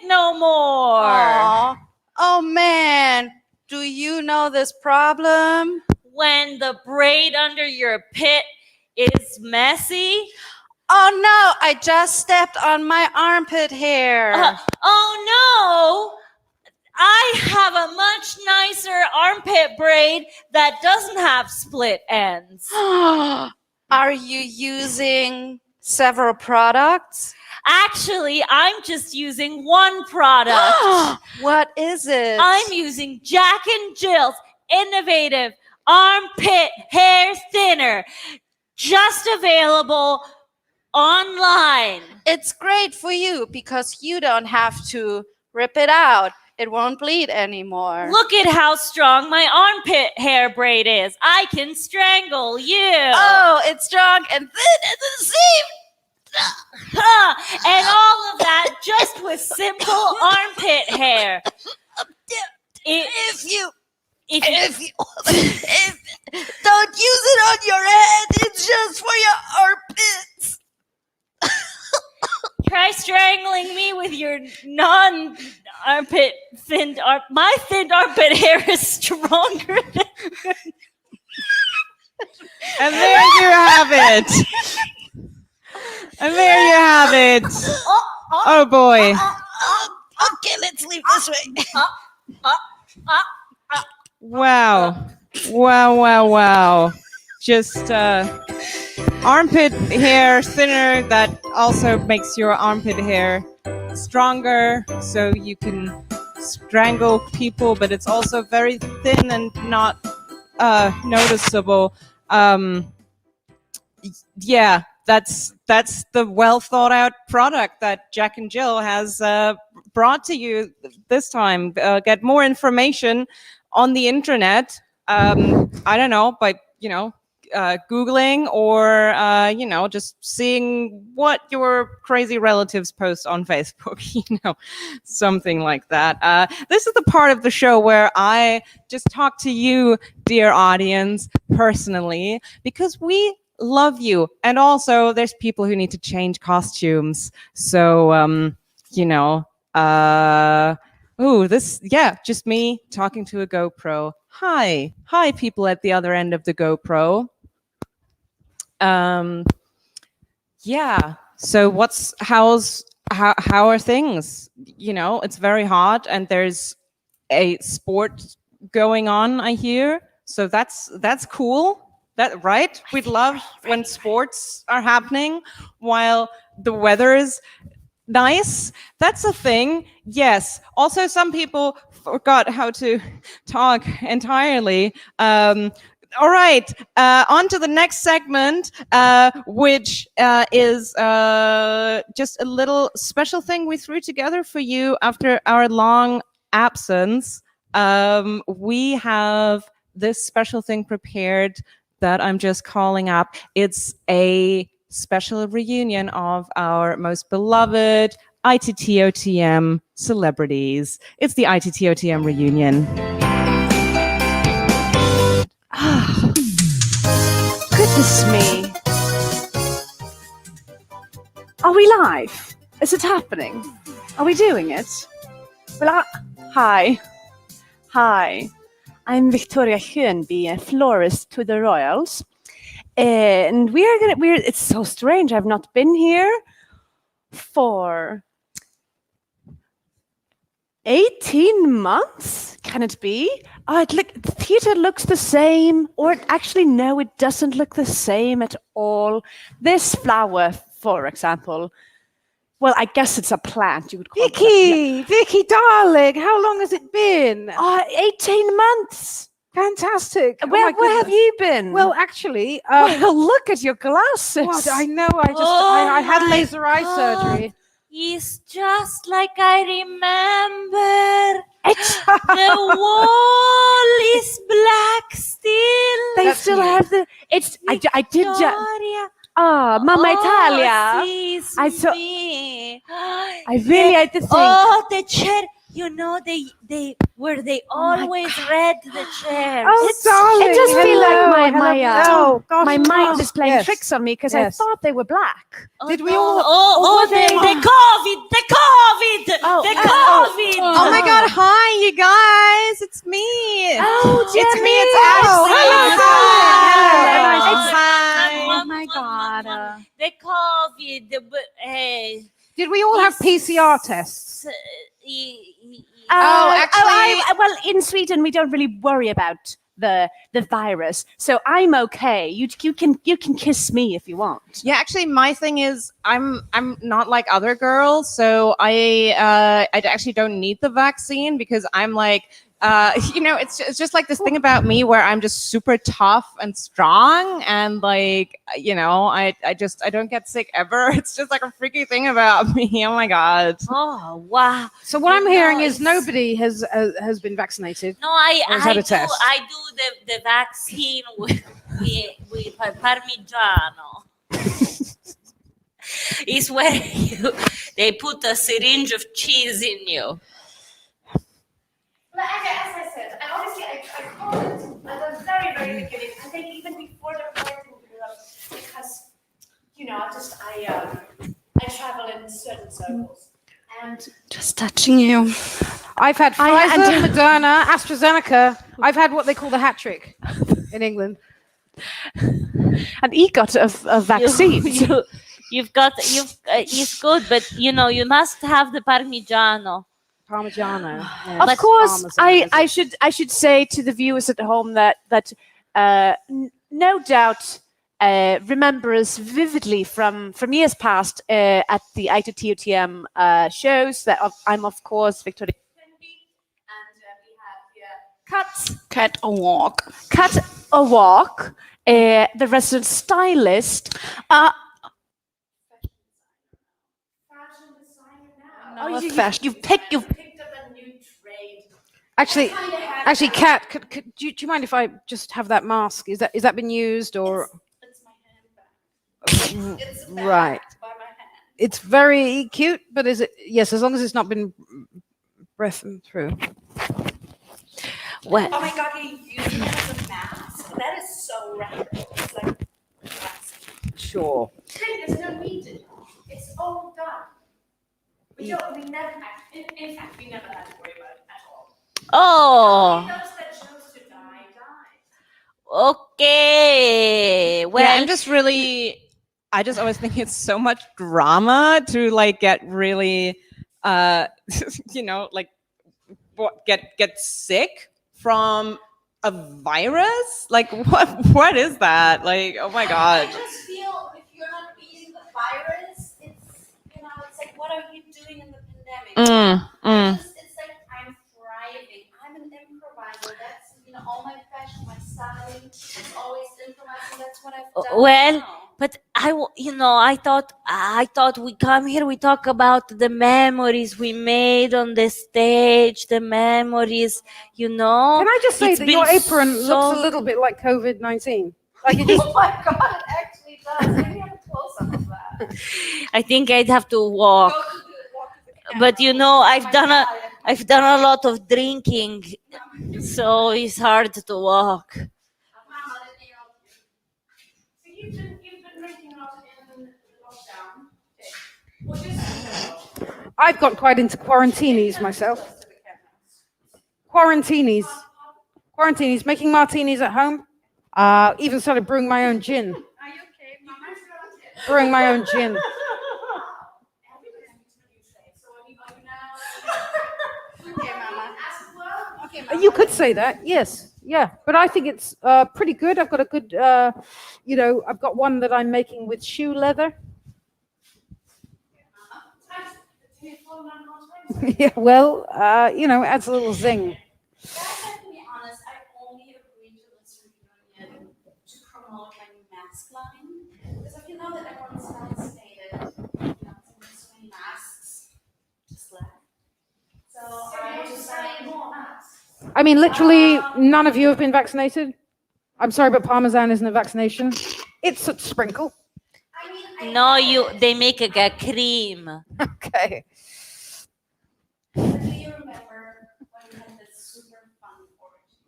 no more. Aw. Oh man, do you know this problem? When the braid under your pit is messy. Oh no, I just stepped on my armpit hair. Oh no! I have a much nicer armpit braid that doesn't have split ends. Are you using several products? Actually, I'm just using one product. What is it? I'm using Jack and Jill's innovative armpit hair thinner. Just available online. It's great for you because you don't have to rip it out. It won't bleed anymore. Look at how strong my armpit hair braid is. I can strangle you. Oh, it's strong and thin at the same And all of that just with simple armpit hair. If you don't use it on your head, it's just for your armpits. Try strangling me with your non-armpit thinned my thinned armpit hair is stronger than. And there you have it. And there you have it. Oh boy. Okay, let's leave this way. Wow. Wow. Just armpit hair thinner that also makes your armpit hair stronger so you can strangle people, but it's also very thin and not noticeable. Yeah, that's the well thought out product that Jack and Jill has brought to you this time. Get more information on the internet. I don't know, by Googling or just seeing what your crazy relatives post on Facebook, something like that. This is the part of the show where I just talk to you, dear audience, personally, because we love you. And also there's people who need to change costumes. So, just me talking to a GoPro. Hi, people at the other end of the GoPro. So how are things? It's very hot and there's a sport going on, I hear. So that's cool. Right? We'd love when sports are happening while the weather is nice. That's a thing. Yes. Also, some people forgot how to talk entirely. All right. On to the next segment, which is just a little special thing we threw together for you after our long absence. We have this special thing prepared that I'm just calling up. It's a special reunion of our most beloved ITTOTM celebrities. It's the ITTOTM reunion. Goodness me. Are we live? Is it happening? Are we doing it? Well, hi. I'm Victoria Schönby, a florist to the Royals. And it's so strange. I've not been here for 18 months. Can it be? The theater looks the same, or actually, no, it doesn't look the same at all. This flower, for example, well, I guess it's a plant. You would call it. Vicky, darling, how long has it been? 18 months. Fantastic. Where have you been? Well, actually, well, look at your glasses. What? I know. I had laser eye surgery. It's just like I remember. The wall is black still. They still have the. It's. I did. Mamma Italia. I saw. I really had to think. Oh, the chair. They always read the chair. Oh, darling. It does feel like my mind gosh, is playing tricks on me because I thought they were black. Did we all? The COVID! Oh my God! Hi, you guys! It's me. Oh, it's me. It's Ashley. Hello. Oh my God. The COVID. Did we all have PCR tests? Well, in Sweden we don't really worry about the virus, so I'm okay. You can kiss me if you want. Yeah, actually, my thing is I'm not like other girls, so I actually don't need the vaccine because I'm like. It's just like this thing about me where I'm just super tough and strong and like, I don't get sick ever. It's just like a freaky thing about me. Oh my God. Oh, wow. So what I'm hearing is nobody has been vaccinated. No, I had a test. do the vaccine with Parmigiano. is where they put a syringe of cheese in you. As I said, I called it at the very, very beginning. I think even before the quarantine developed, because I travel in certain circles, and Just touching you. I've had Pfizer, Moderna, AstraZeneca. I've had what they call the hat trick in England. And he got a vaccine. You've it's good, but you must have the Parmigiano. Parmigiano. Of Yes. course, Parmesan, I should say to the viewers at home that no doubt remember us vividly from years past at the ITTOTM shows. That I'm of course Victoria, and we have here Cat a walk. Cat a walk, the resident stylist. fashion designer now. No, You've picked Picked up a new trade. Actually, Kat, do you mind if I just have that mask? Is that been used or? It's my handbag. It's a bag Right. by my hand. It's very cute, but is it? Yes, as long as it's not been breathed through. Well, Oh my god, you use it as a mask? That is so radical. It's like mask. Sure. There's no need to. It's all done. We never in fact we never had to worry about it at all. Oh, Those that chose to die, died. okay. Well, Yeah, I just always think it's so much drama to like get really, like get sick from a virus. Like what is that? Like, oh my I God. just feel if you're not beating the virus, it's like, what are you doing in the pandemic? It's like I'm thriving. I'm an improviser. That's all my fashion, my styling is always improvising. That's what I've done. well, now. but I thought we come here, we talk about the memories we made on the stage, the memories, Can I just say It's that your been apron so- looks a little bit like COVID-19? Like it just. Oh my god, it actually does. Maybe I have a close up of that. I think I'd have to walk. Go to the But camera. I've done a lot of drinking, so it's hard to walk. Mama, let me help you. So you've been drinking a lot in lockdown. Okay. Well, just I've got quite into quarantinis myself. Quarantinis, making martinis at home. Even started brewing my own gin. Are you okay, Mama? Brewing my own gin. Okay, Mama. Okay, Mama. You could say that, yes, yeah. But I think it's pretty good. I've got a good, I've got one that I'm making with shoe leather. Yeah, well, adds a little zing. Guys, I have to be honest, I only agreed to this reunion to promote my mask line. Because if you know that everyone's vaccinated, it's wearing masks. Just left. So I decided more masks. I mean, literally, none of you have been vaccinated. I'm sorry, but Parmesan isn't a vaccination. It's a sprinkle. I mean, No, they make a cream. Okay. do you remember when we had this super fun orgy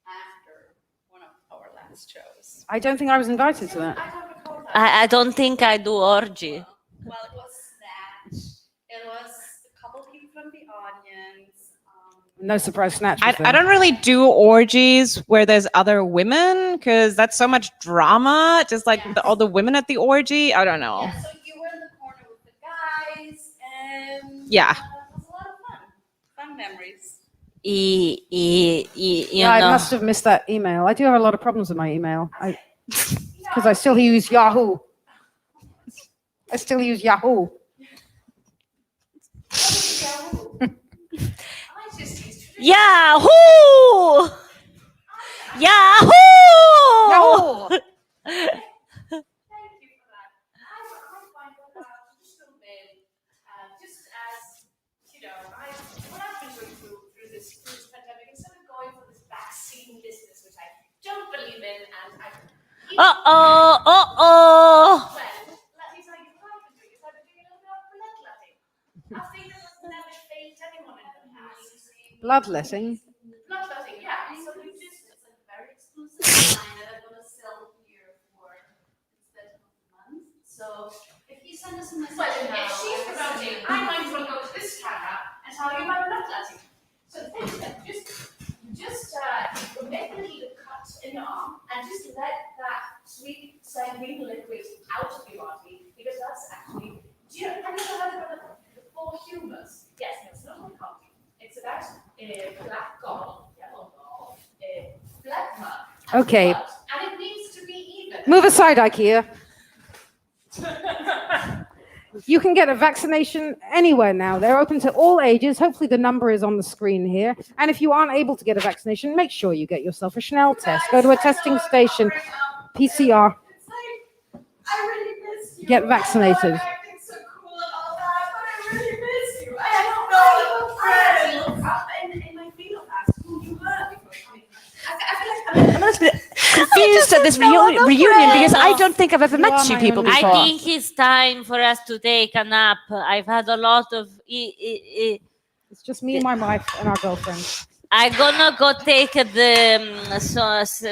after one of our last shows? I don't think I was invited to that. I don't recall that. I don't think I do orgy. Well, it was Snatch. It was a couple people from the audience. No surprise, Snatch. I don't really do orgies where there's other women because that's so much drama. Just like all the women at the orgy. I don't know. Yeah, so you were in the corner with the guys, and Yeah. it was a lot of fun. Fun memories. I must have missed that email. I do have a lot of problems with my email. Because I still use Yahoo. Yahoo! Yahoo! Yahoo! thank you for that. I find that just a bit, just as what I've been going through this pandemic, instead of going for this vaccine business, which I don't believe in, and I. Uh-oh. Well, let me tell you what I've been doing Bloodletting. Bloodletting, yeah. So you just, it's a very exclusive line that I'm gonna sell here for instead of a month. So if you send us a message now, if she's promoting, I might as well go to this camera and tell you about bloodletting. So the thing is that just make a little cut in your arm and just let that sweet sanguine liquid out of your body, because that's actually, have you ever heard about the four humors? Yes, no, it's not about coffee. It's about black gall, yellow gall, phlegma, and Okay. blood, and it needs to be even. Move aside, IKEA. You can get a vaccination anywhere now. They're open to all ages. Hopefully the number is on the screen here. And if you aren't able to get a vaccination, make sure you get yourself a Schnell test. Go to a testing station, PCR, It's like, I really miss you. get vaccinated. I know I'm acting so cool and all that, but I really miss you. I don't know. I look up in my field ask who you were before coming. I feel like I'm a little bit confused at this reunion because I don't think I've ever You met are you my people only- before. I think it's time for us to take a nap. I've had a lot of. It's just me and my wife and our girlfriend. I'm gonna go take the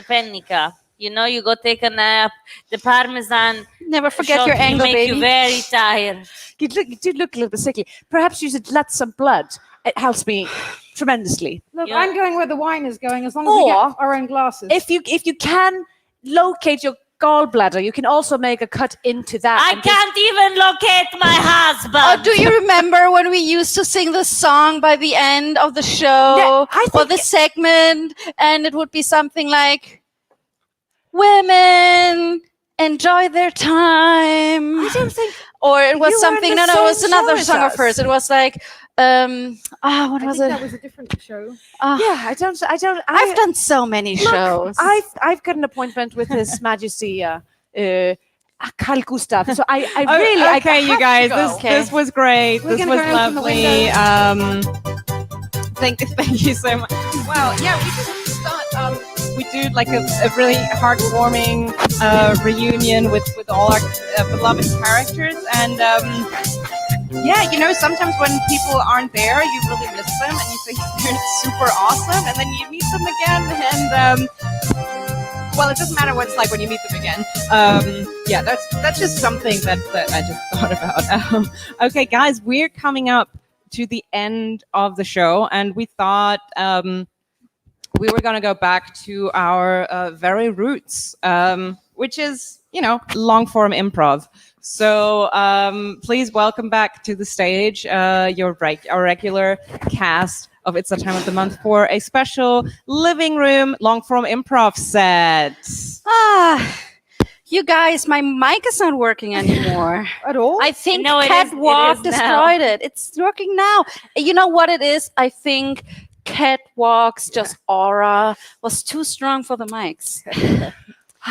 pennica. You know, you go take a nap. The parmesan. Never forget shot your will angle, make baby. you very tired. You do look a little bit sickly. Perhaps you should let some blood. It helps me tremendously. Look, Yeah. I'm going where the wine is going, as long as we get Or our own glasses. If you can locate your gallbladder, you can also make a cut into that. I and just- can't even locate my husband. Oh, do you remember when we used to sing the song by the end of the show Yeah, I or think- the segment, and it would be something like, "Women enjoy their time." I don't think Or it was You were in something. the No, it was same another show as song of us. hers. It was like, what I was think it? that was a different show. Yeah, I've done so many shows. I've got an appointment with His Majesty Carl Gustav. So I really okay, I you have guys, to go. this was great. We're This gonna was go open the lovely. Thank you so much. Well, yeah, we just thought we do like a really heartwarming reunion with all our beloved characters, and yeah, you know, sometimes when people aren't there, you really miss them, and you think they're super awesome, and then you meet them again, and well, it doesn't matter what it's like when you meet them again. Yeah, that's just something that I just thought about. Okay, guys, we're coming up to the end of the show, and we thought we were going to go back to our very roots, which is, you know, long form improv. So please welcome back to the stage our regular cast of It's That Time of the Month for a special living room long form improv set. You guys, my mic is not working anymore. At all? I think No, it is Catwalk now. destroyed it. It's working now. You know what it is? I think Catwalk's just aura was too strong for the mics.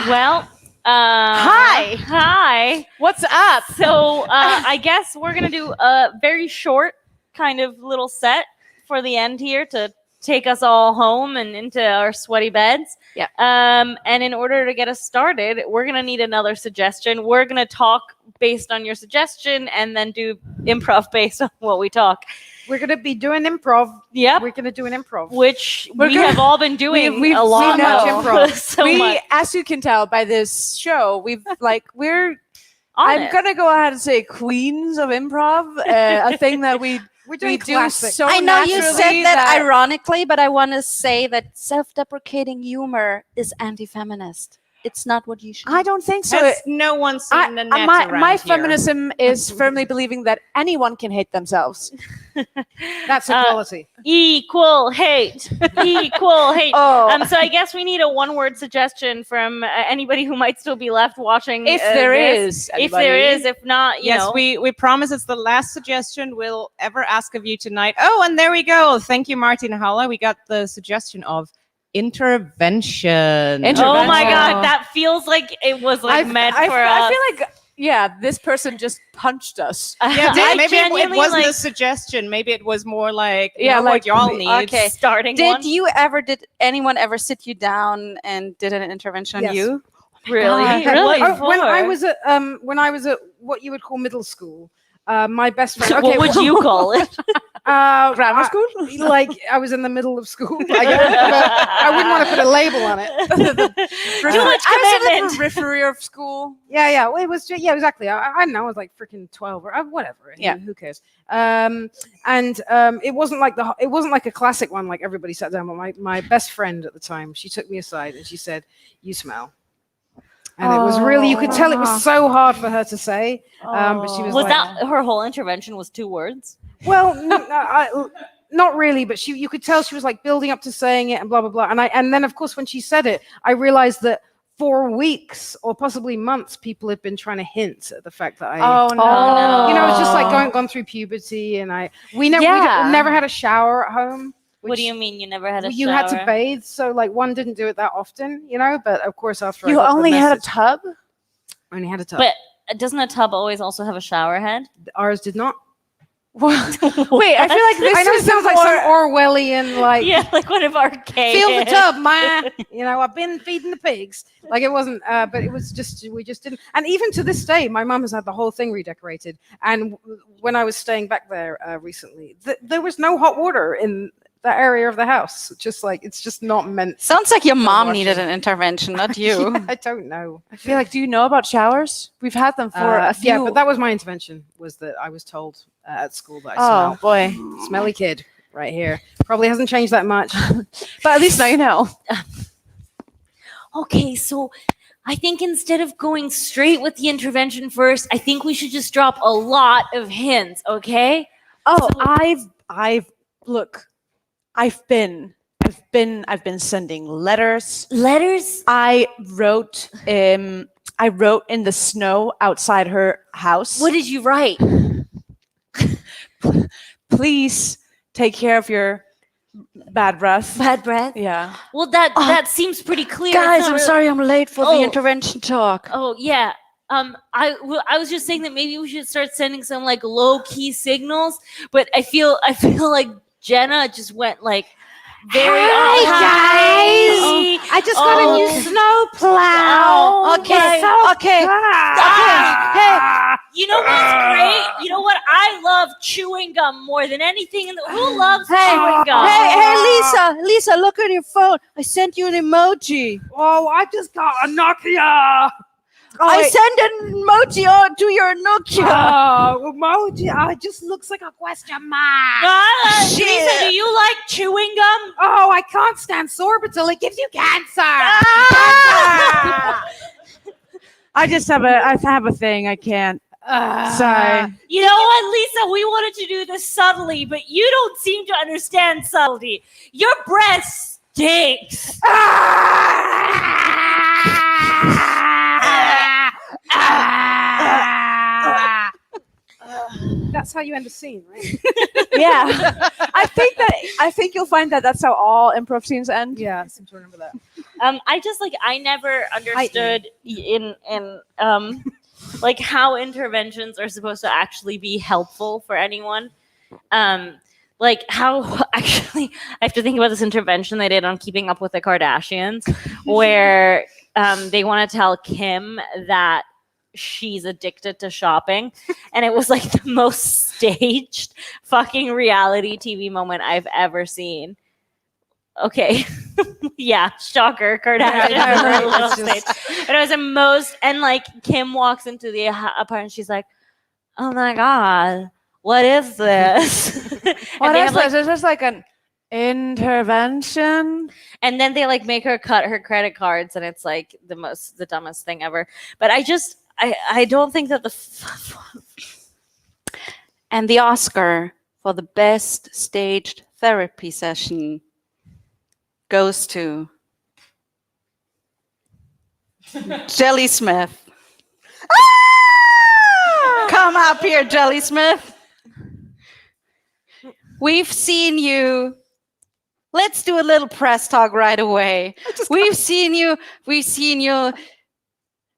Well, hi. What's up? So I guess we're gonna do a very short kind of little set for the end here to take us all home and into our sweaty beds. Yeah. And in order to get us started, we're gonna need another suggestion. We're gonna talk based on your suggestion and then do improv based on what we talk. We're going to be doing improv. Yep. We're going to do an improv. Which We're we gonna- have all been doing we've a lot seen much of. improv. So we, much as you can tell by this show, we're. on I'm it. gonna go ahead and say queens of improv, a thing that we We're doing do classic. so I know you said naturally that ironically, but I want to say that self-deprecating humor is anti-feminist. It's not what you should. I don't think so. Has no one seen the net my around here? feminism is firmly believing that anyone can hate themselves. That's equality. Equal hate. Equal hate. Oh, So I guess we need a one-word suggestion from anybody who might still be left watching. if there this. is, If there is, if not, you Yes, know. we promise it's the last suggestion we'll ever ask of you tonight. Oh, and there we go. Thank you, Martin Halle. We got the suggestion of intervention. Oh my Oh. God, that feels like it was like meant for I us. feel like, yeah, this person just punched us. Yeah, I maybe it genuinely, wasn't like, a suggestion. Maybe it was more like, Yeah, yeah, like what y'all the- need. Okay. starting Did one. did anyone ever sit you down and did an intervention Yes. on you? Really? God. Really? When I For? was at what you would call middle school, my best friend. What would you call it? Grammar school? Like I was in the middle of school. I wouldn't want to put a label on it. Too much I was in commitment. the periphery of school. Yeah. Well, it was exactly. I don't know. I was like freaking 12 or whatever. Yeah. Who cares? It wasn't like a classic one. Like everybody sat down. But my best friend at the time, she took me aside and she said, "You smell." And it was really, you could tell it was so hard for her to say. But she was like, that her whole intervention was 2 words? well, not really, but you could tell she was like building up to saying it and blah, blah, blah. And then of course, when she said it, I realized that for weeks or possibly months, people had been trying to hint at the fact that Oh no! you know, it's just like gone through puberty, and we never had a shower at home. What do you mean you never had a shower? You had to bathe, so like one didn't do it that often, you know. But of course, after You I got the only had a message- tub? only had a tub. But doesn't a tub always also have a shower head? Ours did not. Wait, I feel like this I know it is sounds like some Orwellian like. Yeah, like one of our cave. Fill the tub, ma. You know, I've been feeding the pigs. Like it wasn't, but it was just we just didn't. And even to this day, my mum has had the whole thing redecorated. And when I was staying back there recently, there was no hot water in that area of the house. Just like it's just not meant. Sounds like your mom washing. needed an intervention, not you. Yeah, I don't know. I feel like, do you know about showers? We've had them for a few. Yeah, but that was my intervention. Was that I was told at school that I Oh boy! smelly kid right here. Probably hasn't changed that much. But at least now you know. Okay, so I think instead of going straight with the intervention first, I think we should just drop a lot of hints, okay? Oh, So- I've been sending letters. Letters? I wrote in the snow outside her house. What did you write? Please take care of your bad breath. Bad breath? Yeah. Well, that seems pretty clear. It's Guys, not I'm really- sorry I'm late for Oh. the intervention talk. Oh yeah. I was just saying that maybe we should start sending some like low key signals, but I feel like Jenna just went like very Hi, guys. Oh. I just got a new snow plow. Oh, Okay, my- okay. You know what's great? You know what? I love chewing gum more than anything in the who loves chewing gum? Hey, Lisa, look at your phone. I sent you an emoji. Oh, I just got a Nokia. I sent an emoji to your Nokia. Oh, emoji. Oh, it just looks like a question mark. Lisa, do you like chewing gum? Oh, I can't stand sorbitol. It gives you cancer. I have a thing. I can't. Sorry. You know what, Lisa? We wanted to do this subtly, but you don't seem to understand subtlety. Your breath stinks. That's how you end a scene, right? Yeah. I think you'll find that that's how all improv scenes end. Yeah, I seem to remember that. I never understood in like how interventions are supposed to actually be helpful for anyone. Like how actually I have to think about this intervention they did on Keeping Up with the Kardashians, where they want to tell Kim that she's addicted to shopping, and it was like the most staged fucking reality TV moment I've ever seen. Okay. Yeah, shocker. Kardashian. Yeah, right. Little It's just- stage. But it was the most, and like Kim walks into the apartment, she's like, "Oh my god, what is this?" What they is have, like- this? Is this like an intervention? and then they like make her cut her credit cards, and it's like the dumbest thing ever. But I don't think that And the Oscar for the best staged therapy session goes to Jelly Smith. Come up here, Jelly Smith. We've seen you. Let's do a little press talk right away. We've seen you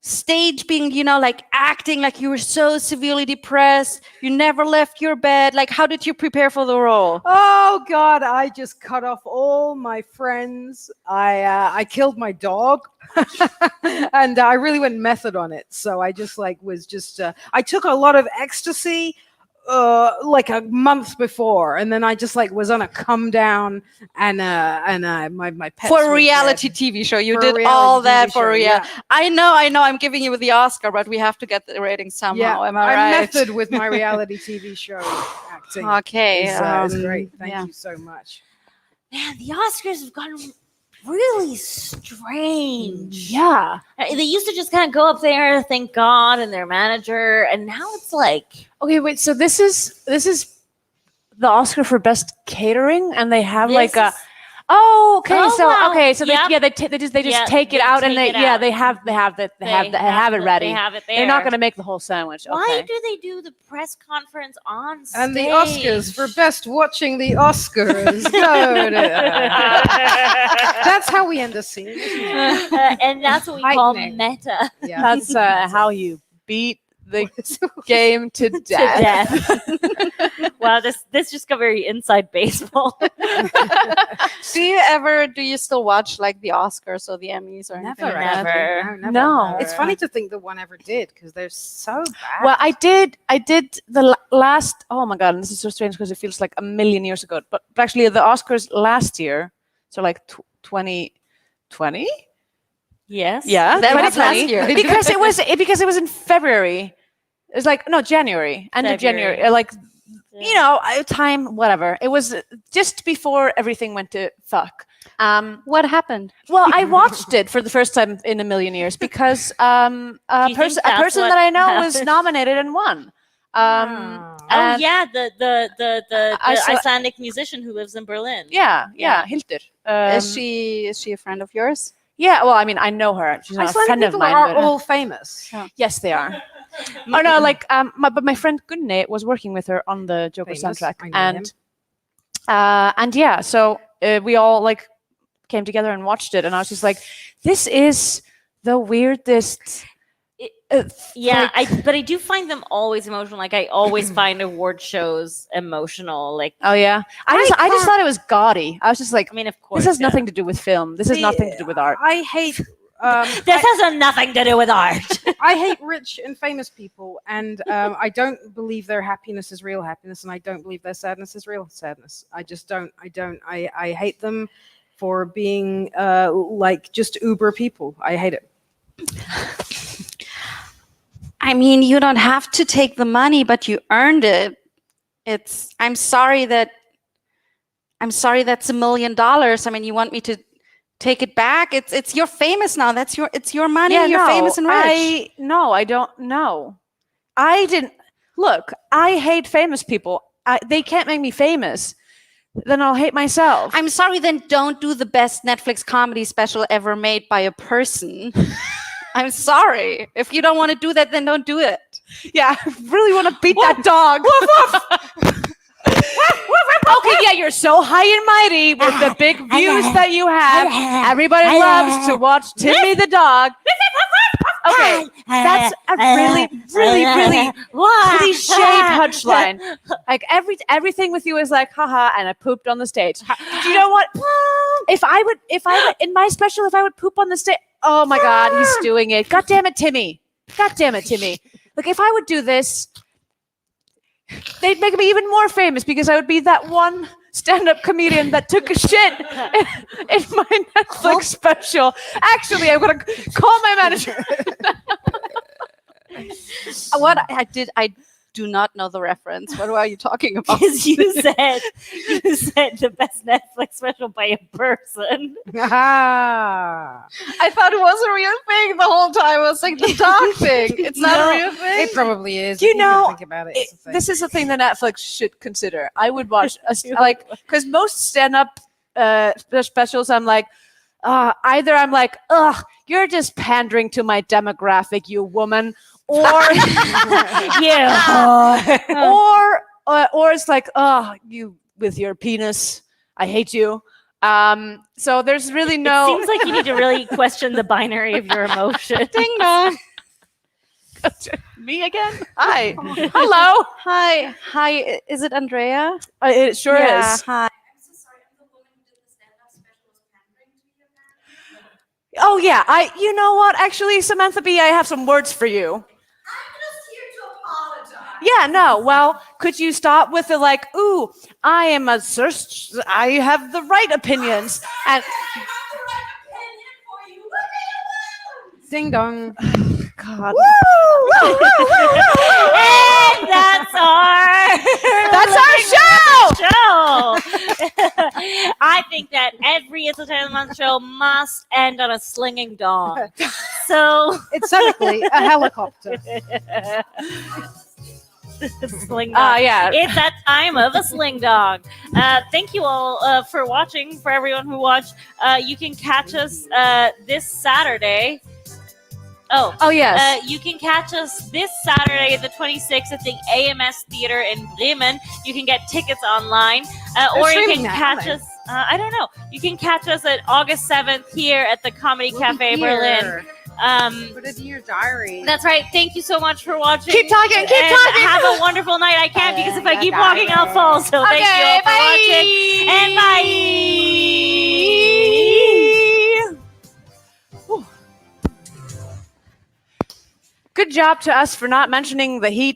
stage being, like acting like you were so severely depressed. You never left your bed. Like, how did you prepare for the role? Oh God, I just cut off all my friends. I killed my dog, and I really went method on it. So I just I took a lot of ecstasy like a month before, and then I just like was on a come down, and my pets For a were reality dead. TV show, you For a did reality all that TV for show, a real. yeah. I know. I'm giving you the Oscar, but we have to get the ratings somehow. Am I I'm right? method with my reality TV show acting. Okay, is great. Thank yeah. you so much. Man, the Oscars have gotten really strange. Yeah. They used to just kind of go up there, thank God, and their manager, and now it's like, Okay, wait. So this is the Oscar for best catering, and they have this like a. is- Oh, okay. Oh, so wow. okay, so Yep. they just Yeah, take it they out, and take they it out. they have it ready. They have it there. They're not going to make the whole sandwich. Why Okay. do they do the press conference on stage? And the Oscars for best watching the Oscars. Go to- That's how we end a scene. Isn't it? And that's what we call Heightening. meta. Yeah. That's how you beat the game to To death. death. Wow, this just got very inside baseball. Do you still watch like the Oscars or the Emmys or anything? Never, like that? actually. No. It's funny to think that one ever did because they're so bad. Well, I did the last. Oh my god, and this is so strange because it feels like a million years ago. But actually, the Oscars last year, so like 2020. Yes. Yeah, That was 2020, last year. because it was in February. It was like no January, end of February. January, like time whatever. It was just before everything went to fuck. What happened? Well, I watched it for the first time in a million years because a you think person that's what that I know was happened? nominated and won. Oh And- yeah, the I saw- Icelandic musician who lives in Berlin. Yeah, Hildur. Is she a friend of yours? Yeah, well, I mean, I know her. She's not a Icelandic friend of people mine. are but, all famous. yes, they are. Oh no, like but my friend Gunne was working with her on the Joker Famous. soundtrack, I know and yeah, so we all like came together and watched it, and I was just like, this is the weirdest. Yeah, like- but I do find them always emotional. Like I always find award shows emotional. Like Oh yeah, I just thought it was gaudy. I was just like, I mean, of course, this has yeah. nothing to do with film. This has nothing to do with art. I hate. This has nothing to do with art. I hate rich and famous people, and I don't believe their happiness is real happiness, and I don't believe their sadness is real sadness. I just don't. I hate them for being like just uber people. I hate it. I mean, you don't have to take the money, but you earned it. I'm sorry that's $1 million. I mean, you want me to take it back? You're famous now. It's your money. Yeah, you're no, famous and rich. I don't know. I didn't look. I hate famous people. They can't make me famous. Then I'll hate myself. I'm sorry, then don't do the best Netflix comedy special ever made by a person. I'm sorry. If you don't want to do that, then don't do it. Yeah, I really want to beat that dog. Okay, yeah, you're so high and mighty with the big views that you have. Everybody loves to watch Timmy the dog. Okay, that's a really cliche punchline. Like everything with you is like, haha, and I pooped on the stage. Do you know what? If I would in my special, if I would poop on the stage, oh my God, he's doing it. God damn it, Timmy. God damn it, Timmy. Like if I would do this, they'd make me even more famous because I would be that one stand-up comedian that took a shit in my Netflix special. Actually, I'm gonna call my manager. I do not know the reference. What are you talking about? Because you said the best Netflix special by a person. Ah, I thought it was a real thing the whole time. I was like the dog thing. It's not a real thing. it probably is. You if know, think about it. It's a thing. This is a thing that Netflix should consider. I would watch because most stand-up specials, I'm like, either I'm like, ugh, you're just pandering to my demographic, you woman, or Yeah. or it's like, oh, you with your penis, I hate you. So there's really It no. seems like you need to really question the binary of your emotion. Ding dong. Me again? Hi. Hello. Hi. Is it Andrea? It sure Yeah, is. Hi. I'm so sorry. I'm the woman who did the stand-up special was pandering to you, apparently. Oh yeah. You know what? Actually, Samantha B, I have some words for you. I'm just here to apologize. Yeah, no. Well, could you stop with the like, ooh, I am a search, I have the right opinions. And Ding dong. God. And that's our show. I think that every It's the Time of the Month show must end on a slinging dong. So It's technically a helicopter. sling dong. Yeah. It's that time of a sling dong. Thank you all for watching. For everyone who watched, you can catch us this Saturday. Oh yes. You can catch us this Saturday, the 26th, at the AMS Theater in Bremen. You can get tickets online, or you can catch us. I don't know. You can catch us at August 7th here at the Comedy Cafe Berlin. Put it in your diary. That's right. Thank you so much for watching. Keep talking. And have a wonderful night. I can't because if I keep walking, I'll fall. So thank you all for watching. And bye. Good job to us for not mentioning the heat.